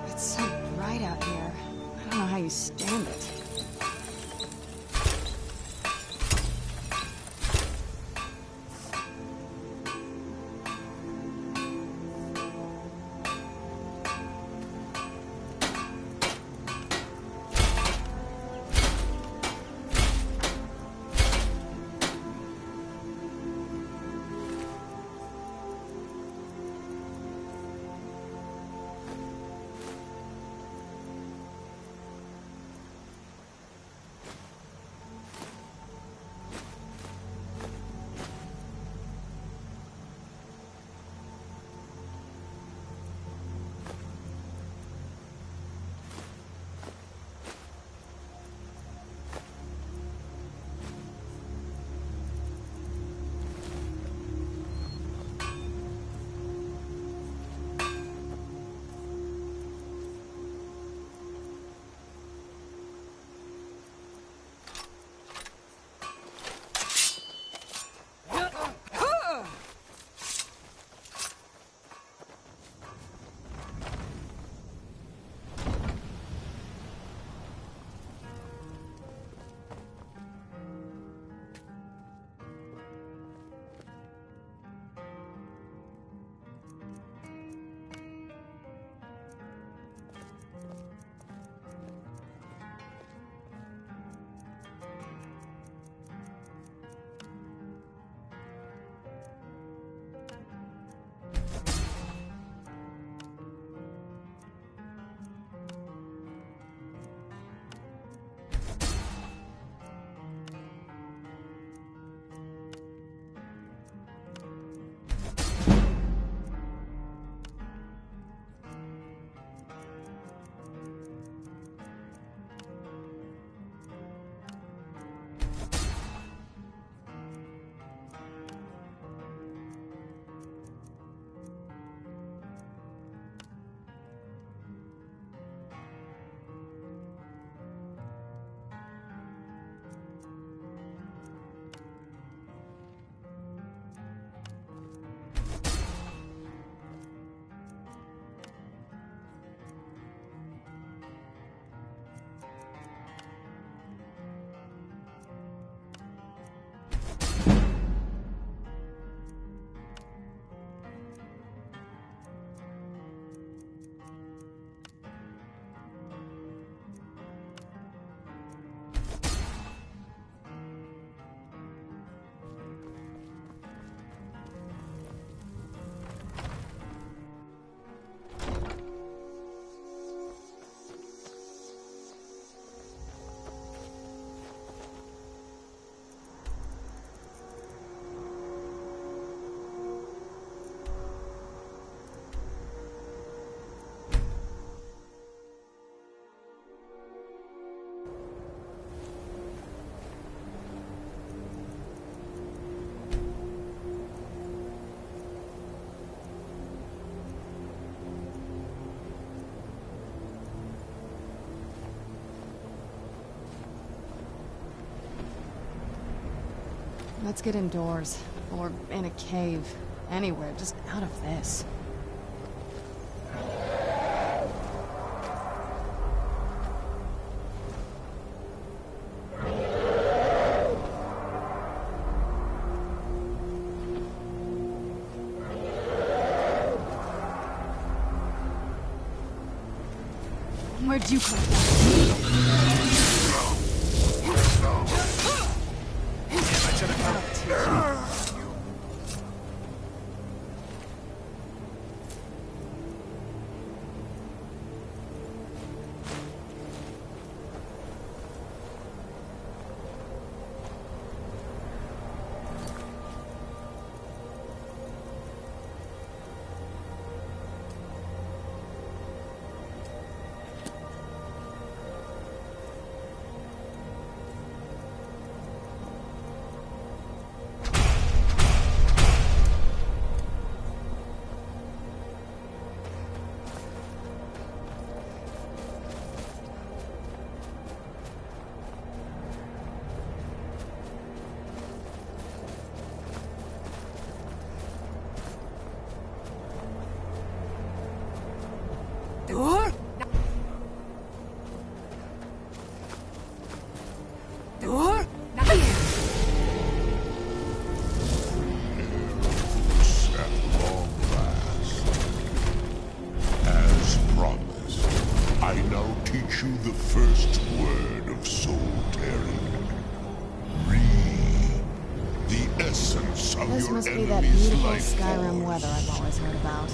It's so bright out here. I don't know how you stand it. Let's get indoors. Or in a cave. Anywhere, just out of this. Where'd you come from? This must be that beautiful Skyrim weather I've always heard about.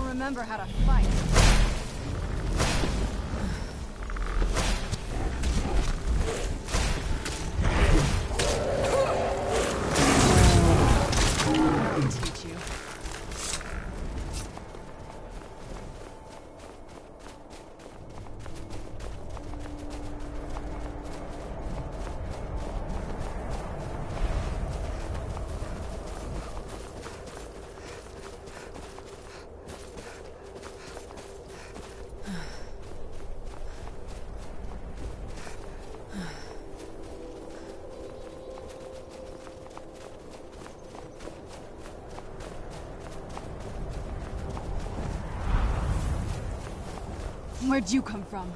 Remember how to fight. I can teach you. Where'd you come from?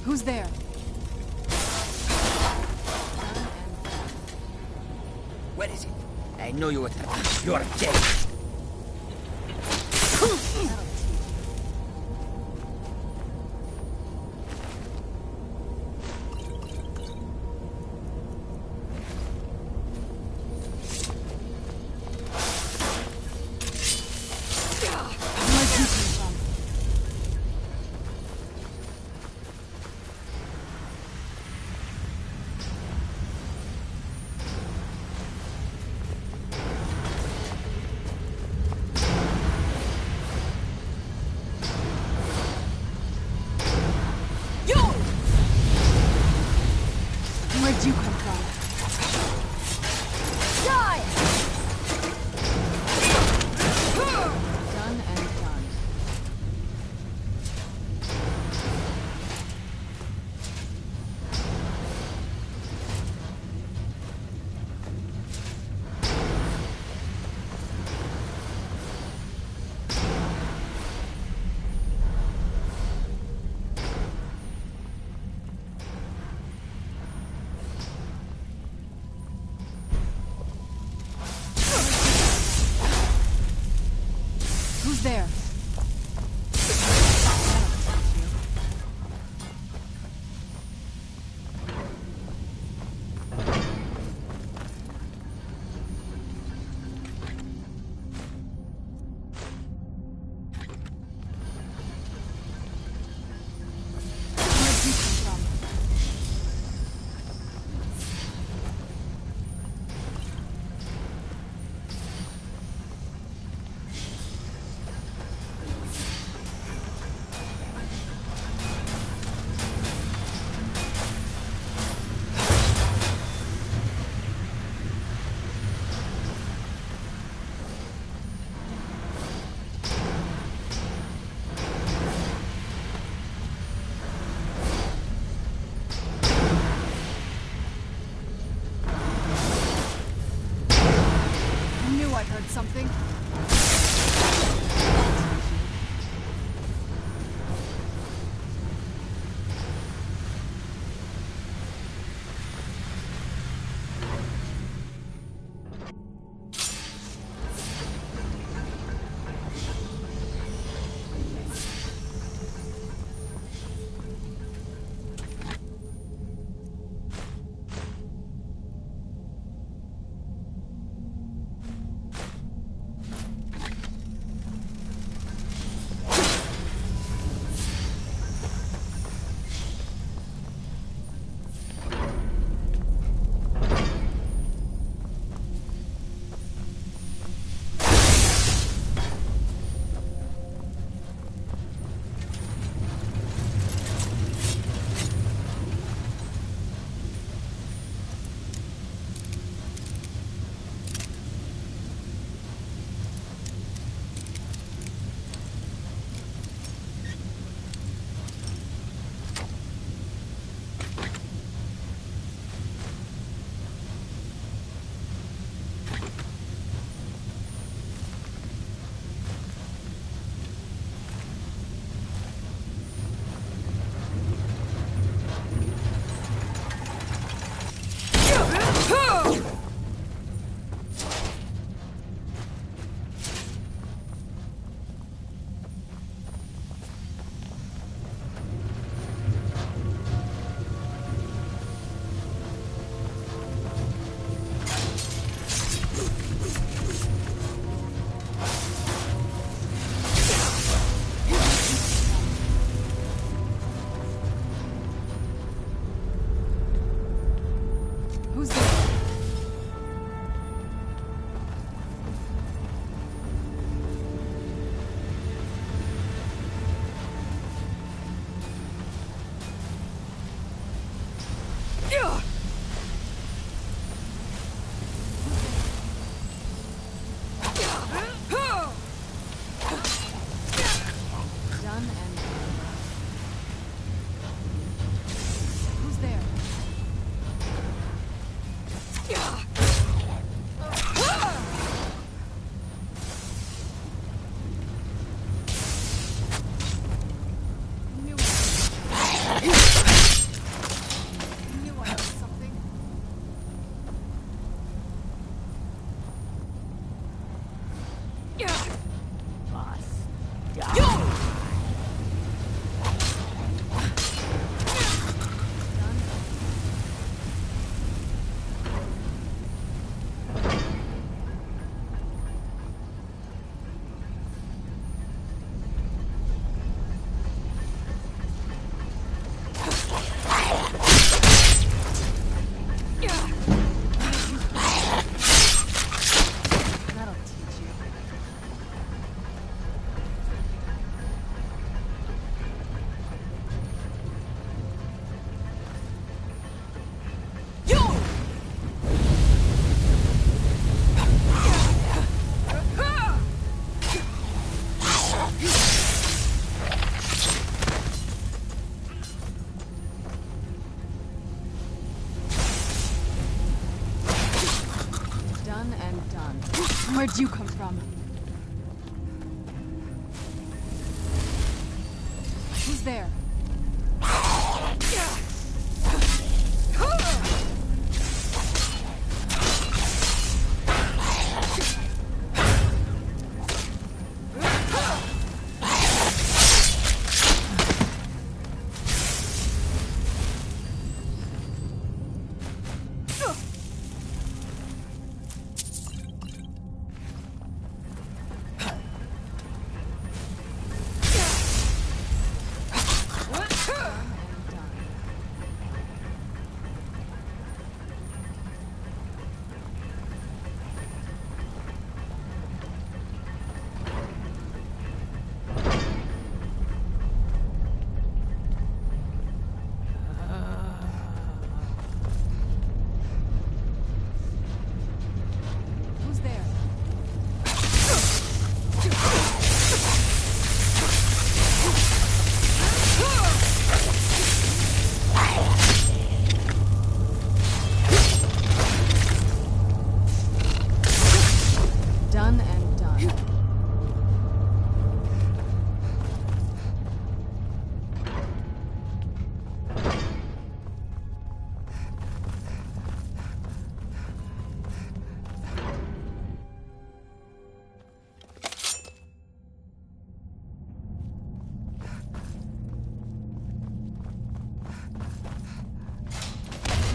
Who's there? Where is it? I know you were trapped. You're dead. Where'd you come from? Die! Done and done. Who's there? Where'd you come from? I knew I heard something. Where'd you come from? Who's there?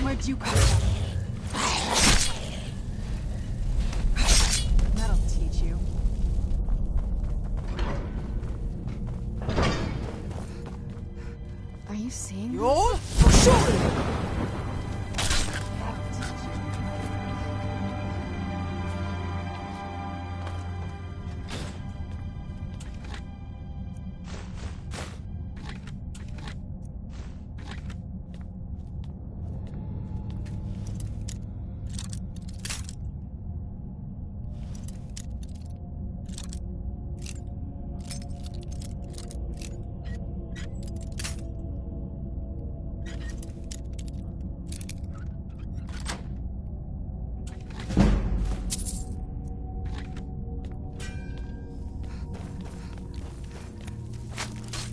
Where'd you come from? That'll teach you. Are you seeing this? You're pursuing!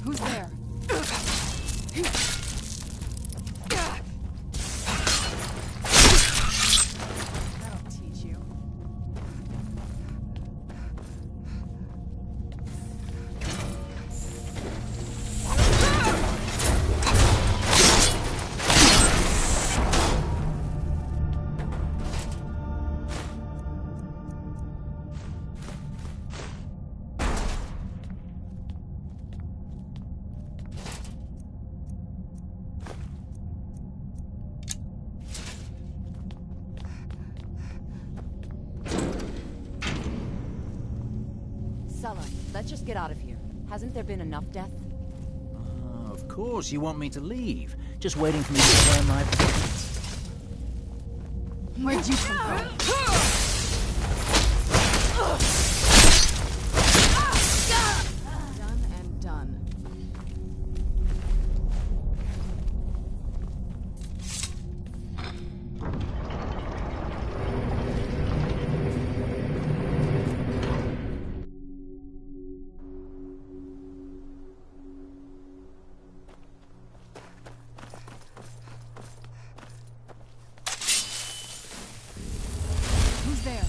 Who's there? That'll teach you. Let's just get out of here. Hasn't there been enough death? Of course, you want me to leave. Just waiting for me to turn my... Where'd you come from? Done and done. Who's there?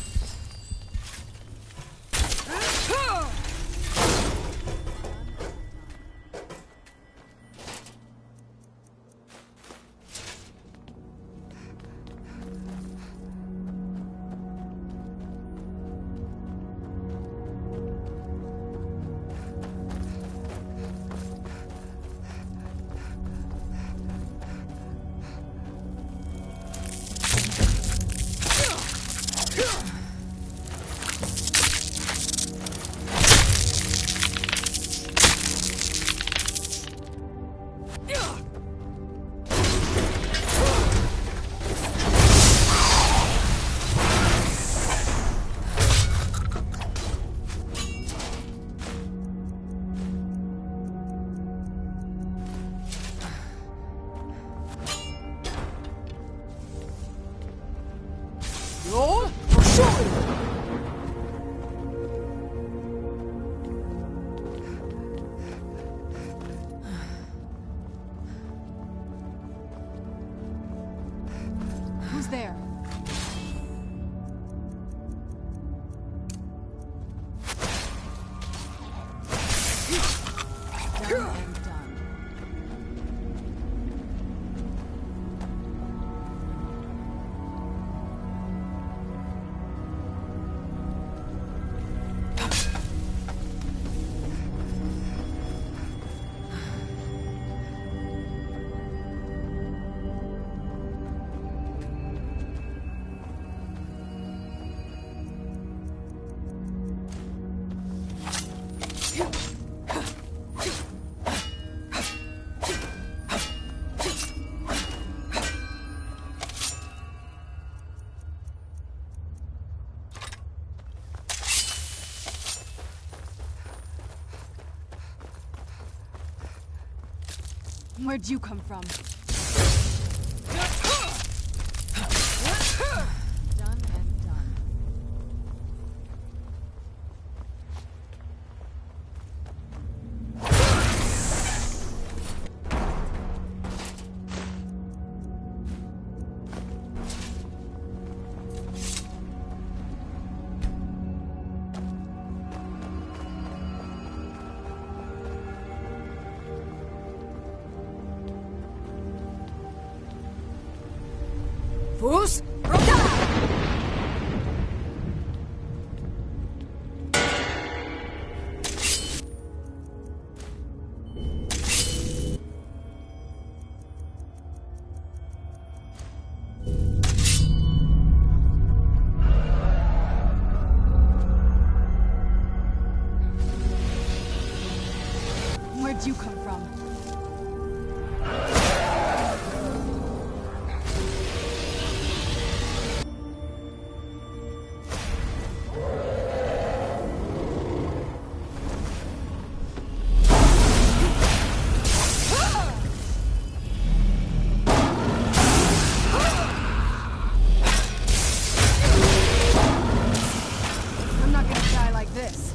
Where'd you come from? Done and done. Fus! Where'd you come from? I'm not gonna die like this.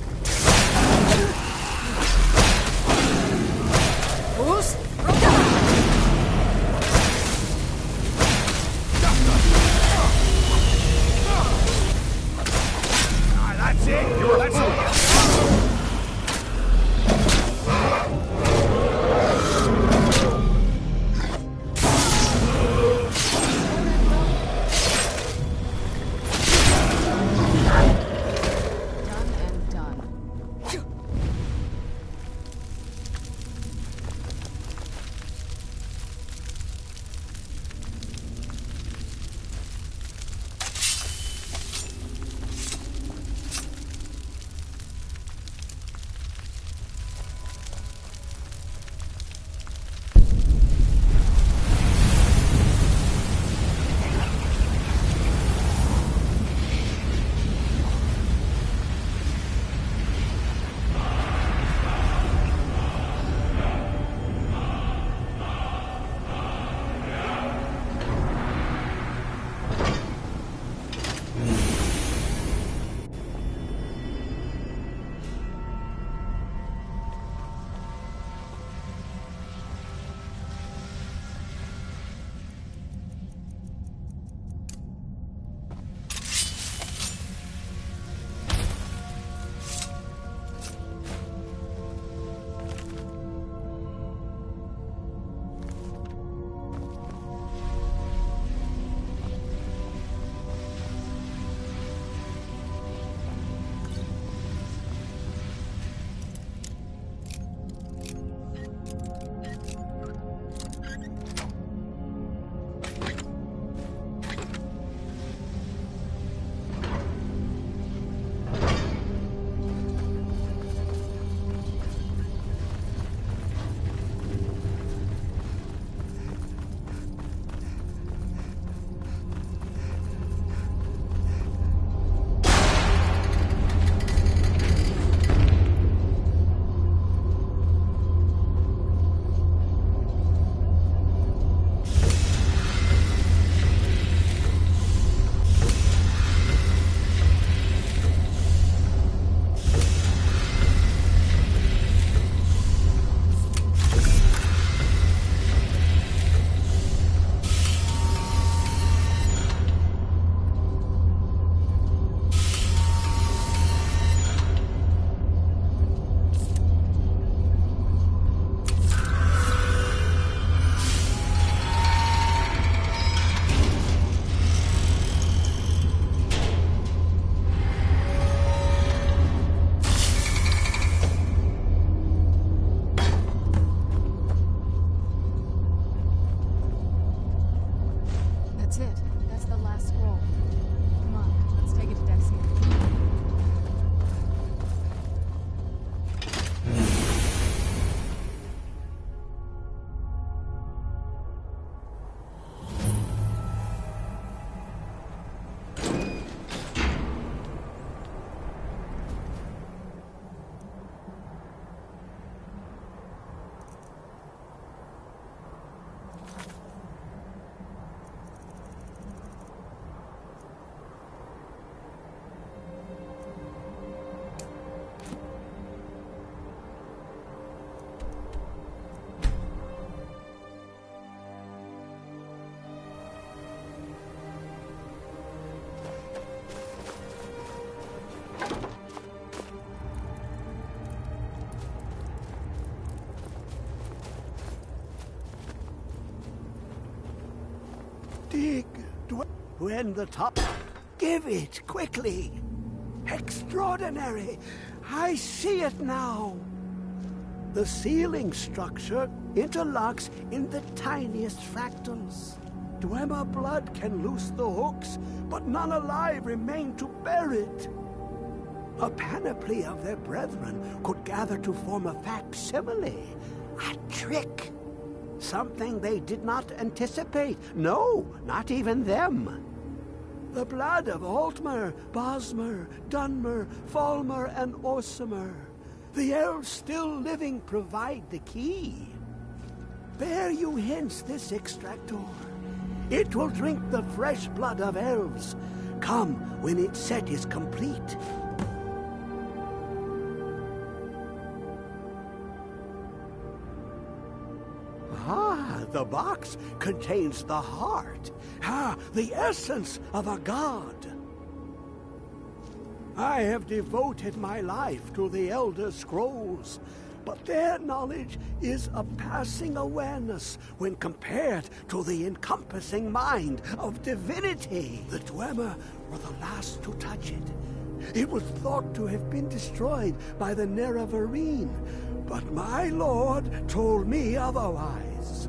Dig. When the top... Give it, quickly. Extraordinary. I see it now. The ceiling structure interlocks in the tiniest fractals. Dwemer blood can loose the hooks, but none alive remain to bear it. A panoply of their brethren could gather to form a facsimile, a trick. Something they did not anticipate. No, not even them. The blood of Altmer, Bosmer, Dunmer, Falmer, and Orsimer. The elves still living provide the key. Bear you hence this extractor. It will drink the fresh blood of elves. Come when its set is complete. Ah, the box contains the heart. Ah, the essence of a god. I have devoted my life to the Elder Scrolls, but their knowledge is a passing awareness when compared to the encompassing mind of divinity. The Dwemer were the last to touch it. It was thought to have been destroyed by the Nerevarine, but my lord told me otherwise.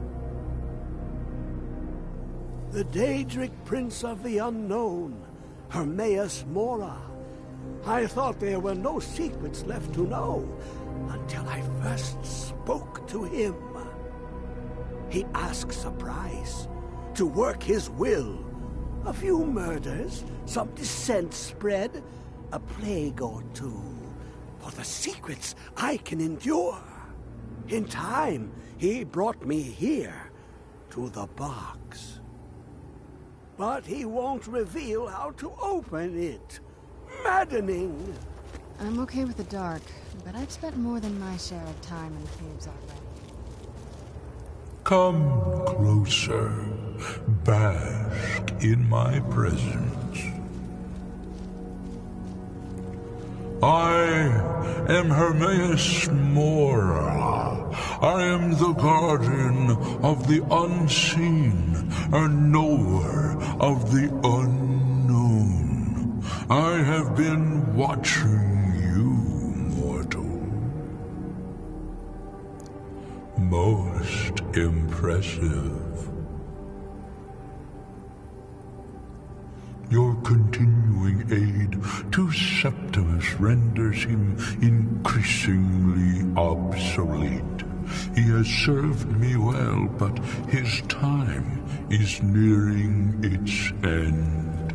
The Daedric Prince of the Unknown, Hermaeus Mora. I thought there were no secrets left to know until I first spoke to him. He asks a price to work his will. A few murders, some dissent spread, a plague or two. For the secrets I can endure. In time, he brought me here, to the box. But he won't reveal how to open it. Maddening! I'm okay with the dark, but I've spent more than my share of time in caves already. Come closer. Bask in my presence. I am Hermaeus Mora. I am the guardian of the unseen, a knower of the unknown. I have been watching you, mortal. Most impressive. Your continuing aid to Septimus renders him increasingly obsolete. He has served me well, but his time is nearing its end.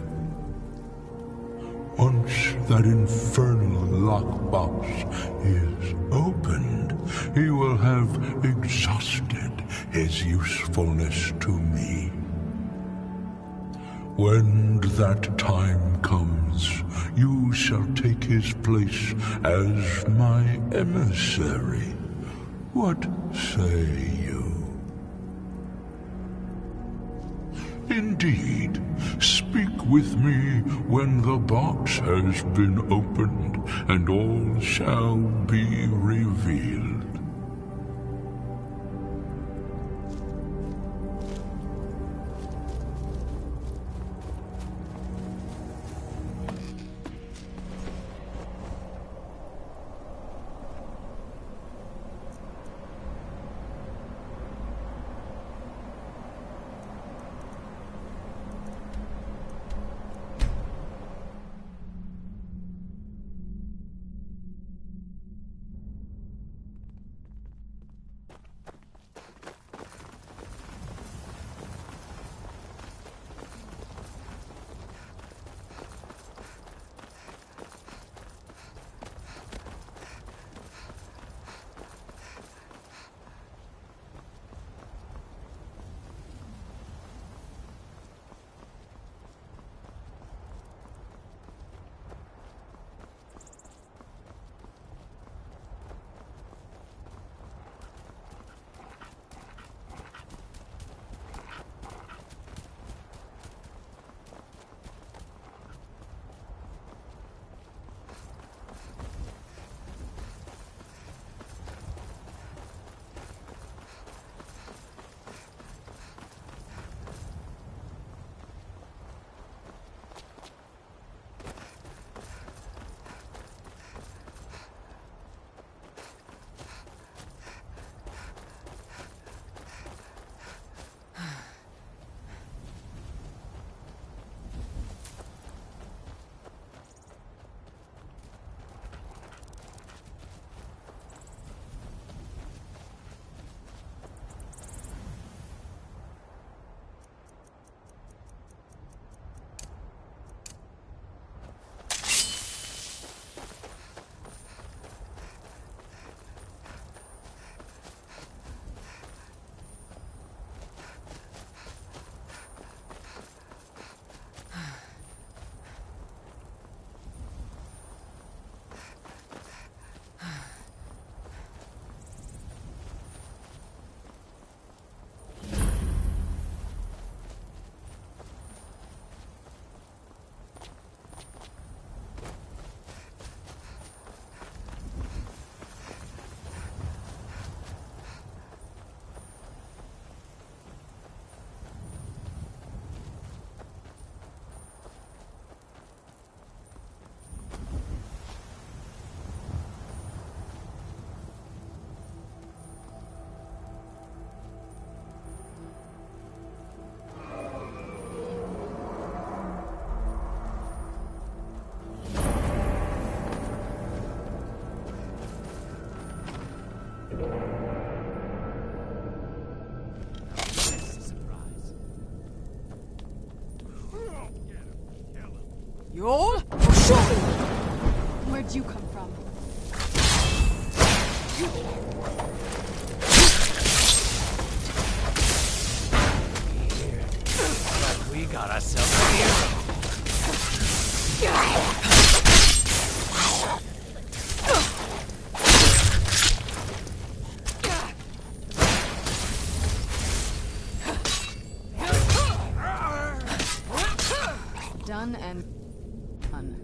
Once that infernal lockbox is opened, he will have exhausted his usefulness to me. When that time comes, you shall take his place as my emissary. What say you? Indeed, speak with me when the box has been opened, and all shall be revealed. Where'd you come from? We got ourselves a hero. Done and done.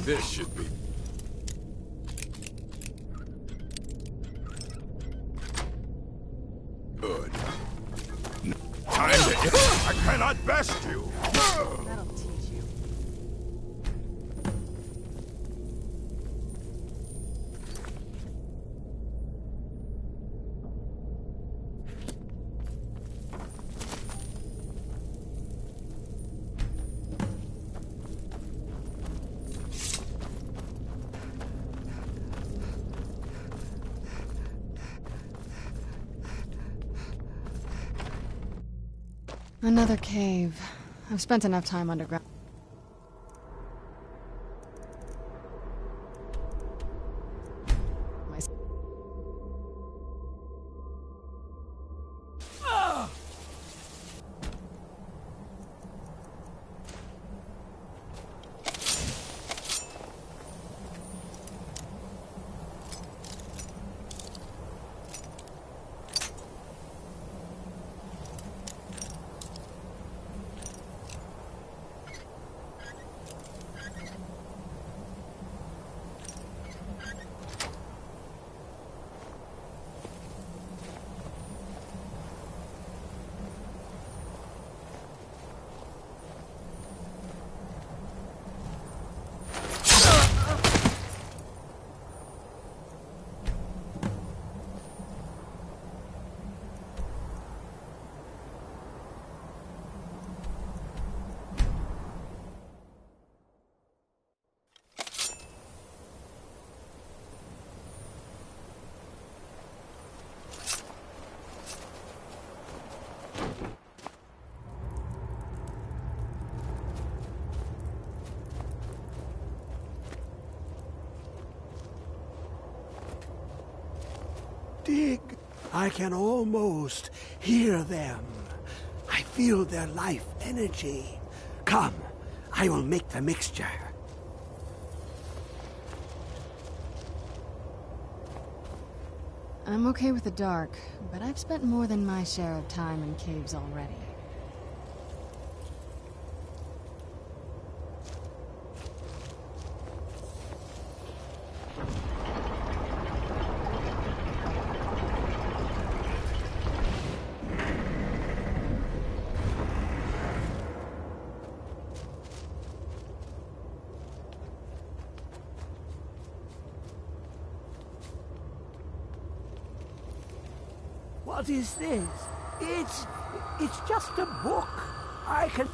This should be... good. Time to... I cannot best you! That'll teach you. Another cave. I've spent enough time underground. Dig. I can almost hear them. I feel their life energy. Come, I will make the mixture. I'm okay with the dark, but I've spent more than my share of time in caves already. What is this? It's just a book. I can...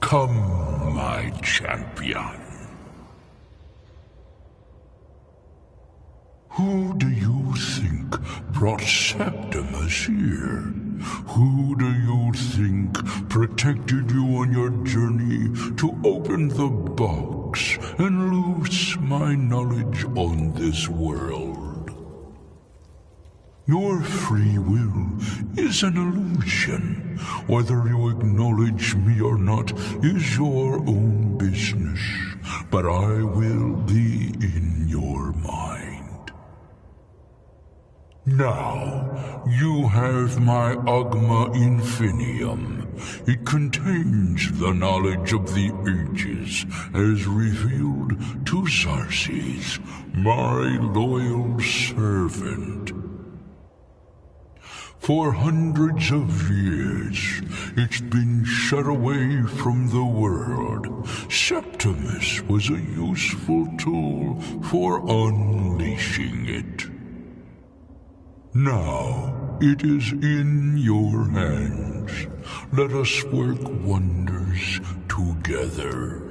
Come, my champion. Who do you Septimus here. Who do you think protected you on your journey to open the box and loose my knowledge on this world? Your free will is an illusion. Whether you acknowledge me or not is your own business, but I will be in your mind. Now, you have my Agma Infinium. It contains the knowledge of the ages as revealed to Xarxes, my loyal servant. For hundreds of years, it's been shut away from the world. Septimus was a useful tool for unleashing it. Now, it is in your hands. Let us work wonders together.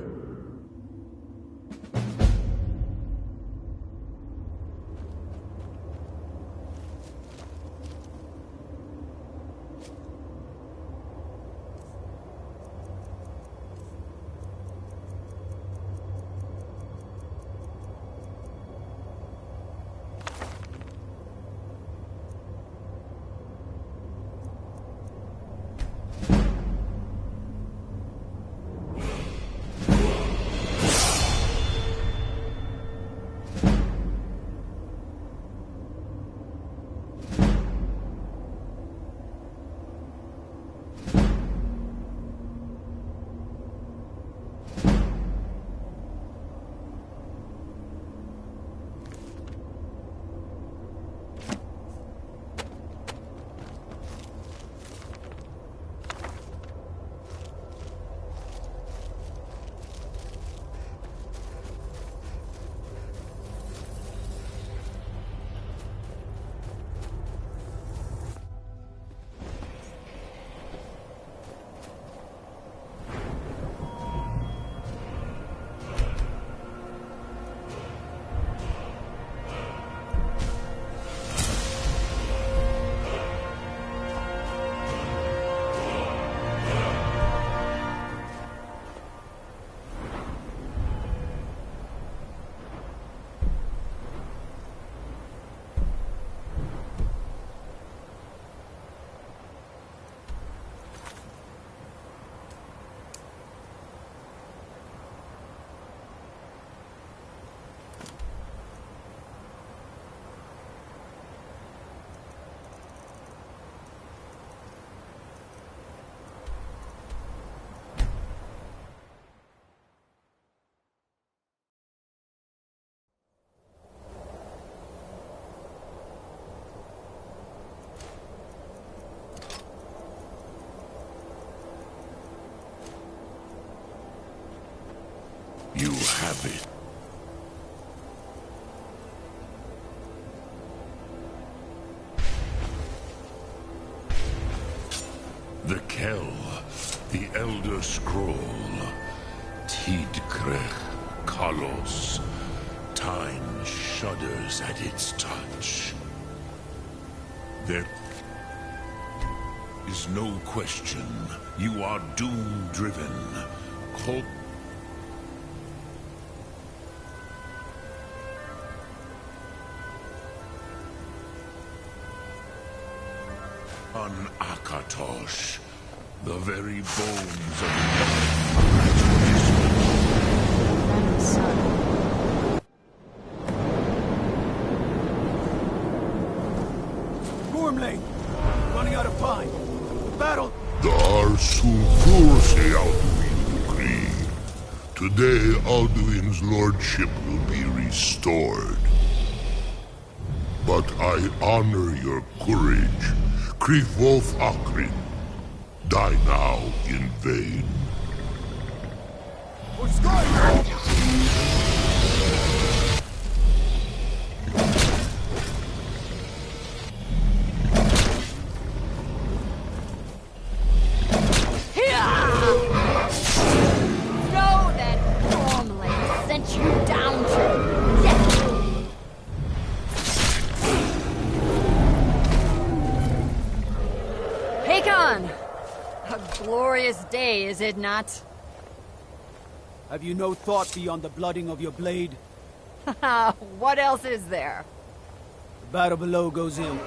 You have it. The Kell, the Elder Scroll, Tidkrech Kalos. Time shudders at its touch. There is no question. You are doom-driven. On Akatosh, the very bones of Gormley! Running out of time. The battle... Dar Sulfurse Alduin decree. Today, Alduin's lordship will be restored. But I honor your courage. Krivwolf Akrin. Die now in vain. For Skyrim! Know that Gormley sent you down to death. A glorious day, is it not? Have you no thought beyond the blooding of your blade? What else is there? The battle below goes ill.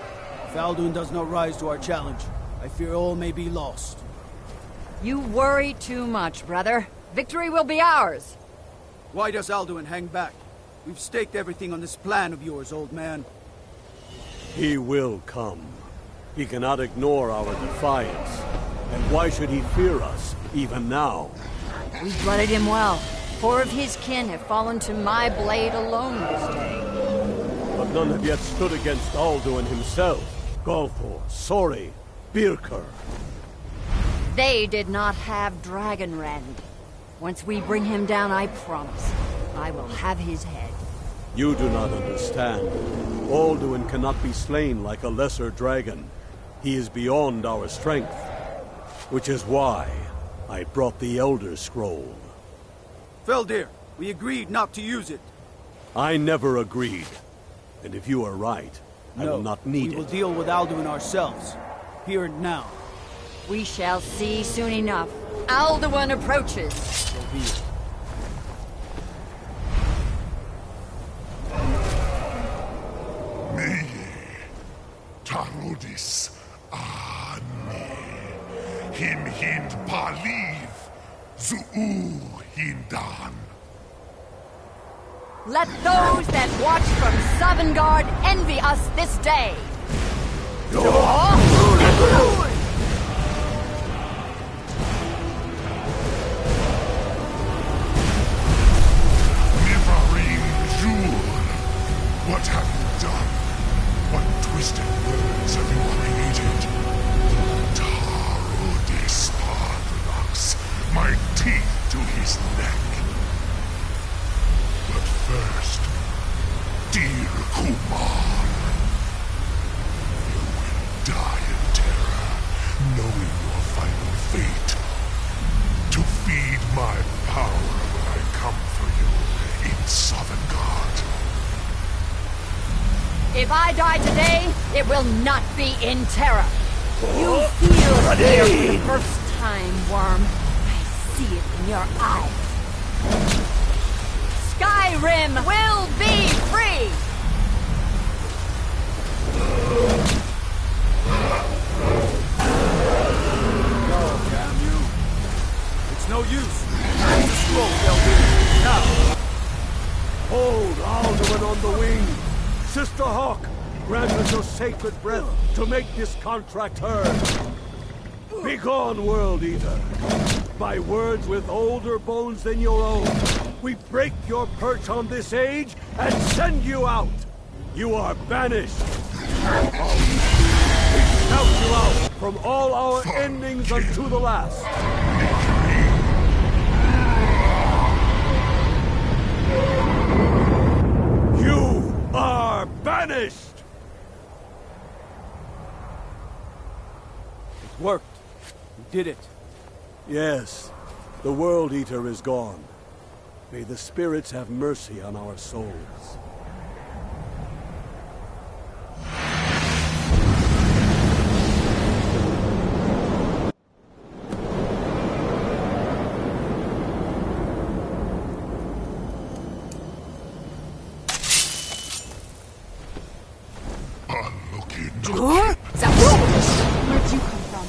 If Alduin does not rise to our challenge, I fear all may be lost. You worry too much, brother. Victory will be ours. Why does Alduin hang back? We've staked everything on this plan of yours, old man. He will come. He cannot ignore our defiance. And why should he fear us, even now? We've blooded him well. 4 of his kin have fallen to my blade alone this day. But none have yet stood against Alduin himself. Golthor, Sori, Birker. They did not have Dragonrend. Once we bring him down, I promise, I will have his head. You do not understand. Alduin cannot be slain like a lesser dragon. He is beyond our strength. Which is why I brought the Elder Scroll. Feldir, we agreed not to use it. I never agreed. And if you are right, I will not need it. We will deal with Alduin ourselves. Here and now. We shall see soon enough. Alduin approaches. So be it. Tarodis Ane Him Hind Paliv Zuu Hindan. Let those that watch from Sovngarde envy us this day. Mivarim Jur, what have you done? What twisted words have you created? Tarodis Parthenax, my teeth to his neck. But first, dear Kumar, you will die in terror, knowing your final fate. To feed my power when I come for you in Sovngarde. If I die today, it will not be in terror. You feel fear for the first time, Worm. I see it in your eyes. Skyrim will be free! Go, damn you. It's no use. Use the scroll, Elden. Now! Hold Alduin on the wing! Sister Hawk, grant us your sacred breath to make this contract heard. Begone, World Eater. By words with older bones than your own, we break your perch on this age and send you out. You are banished. We shout you out from all our endings unto the last. You are banished! It worked. We did it. Yes, the World Eater is gone. May the spirits have mercy on our souls. Where'd you come from?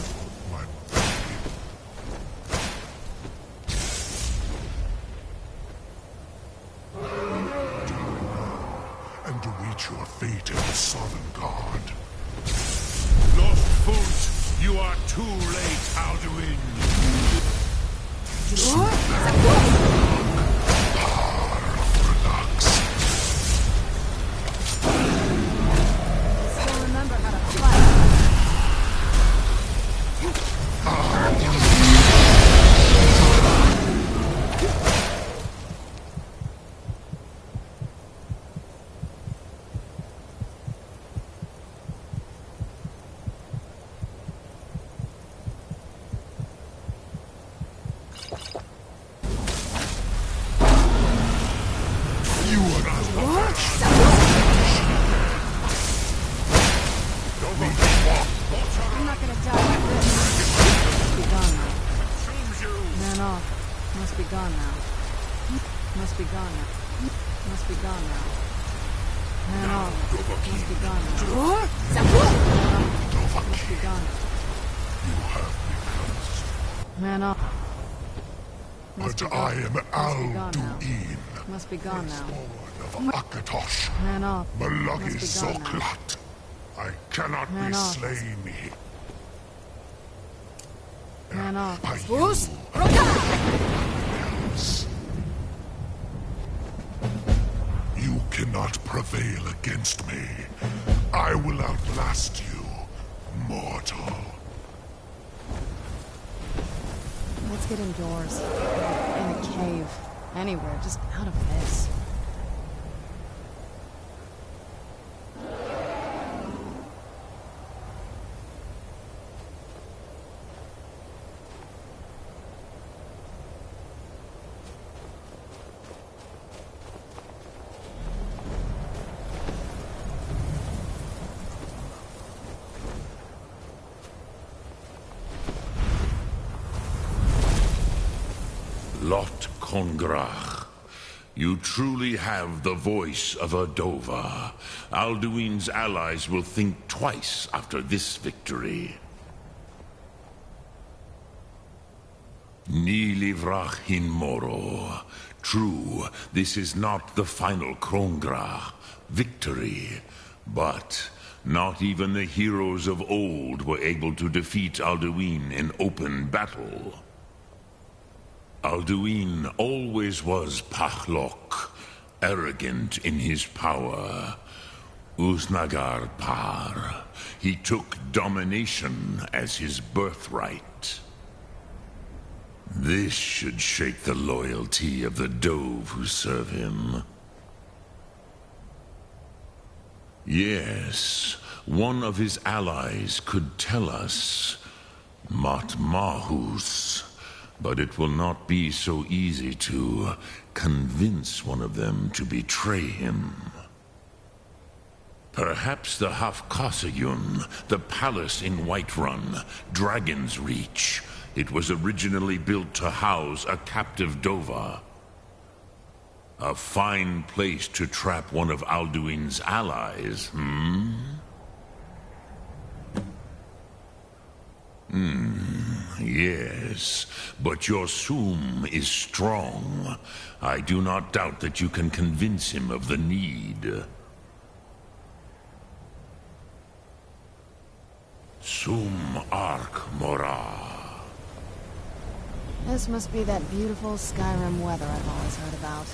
And await your fate in Sovngarde. Lost foot, you are too late, Alduin. Still remember how to fight. Must be gone now. Must be gone now. Must be gone now. Man off. Must be gone now. Must be gone now. You have me cursed. Man off. But I am Alduin, Must be gone now. Lord of Akatosh. Man off. Malagi Must be gone now. Zoklat. I cannot Man be off. slain. Man off. By you else. You cannot prevail against me. I will outlast you, mortal. Let's get indoors. In a cave. Anywhere, just out of this. Lot Kongrach, you truly have the voice of a Dova. Alduin's allies will think twice after this victory. Ni livrach hin moro. True, this is not the final Kongrach victory, but not even the heroes of old were able to defeat Alduin in open battle. Alduin always was Pachlok, arrogant in his power. Uznagar Par. He took domination as his birthright. This should shake the loyalty of the Dove who serve him. Yes, one of his allies could tell us. Matmahus. But it will not be so easy to convince one of them to betray him. Perhaps the Hafkasayun, the palace in Whiterun, Dragon's Reach. It was originally built to house a captive Dova. A fine place to trap one of Alduin's allies, Yes, but your Sum is strong. I do not doubt that you can convince him of the need. Sum Ark Mora. This must be that beautiful Skyrim weather I've always heard about.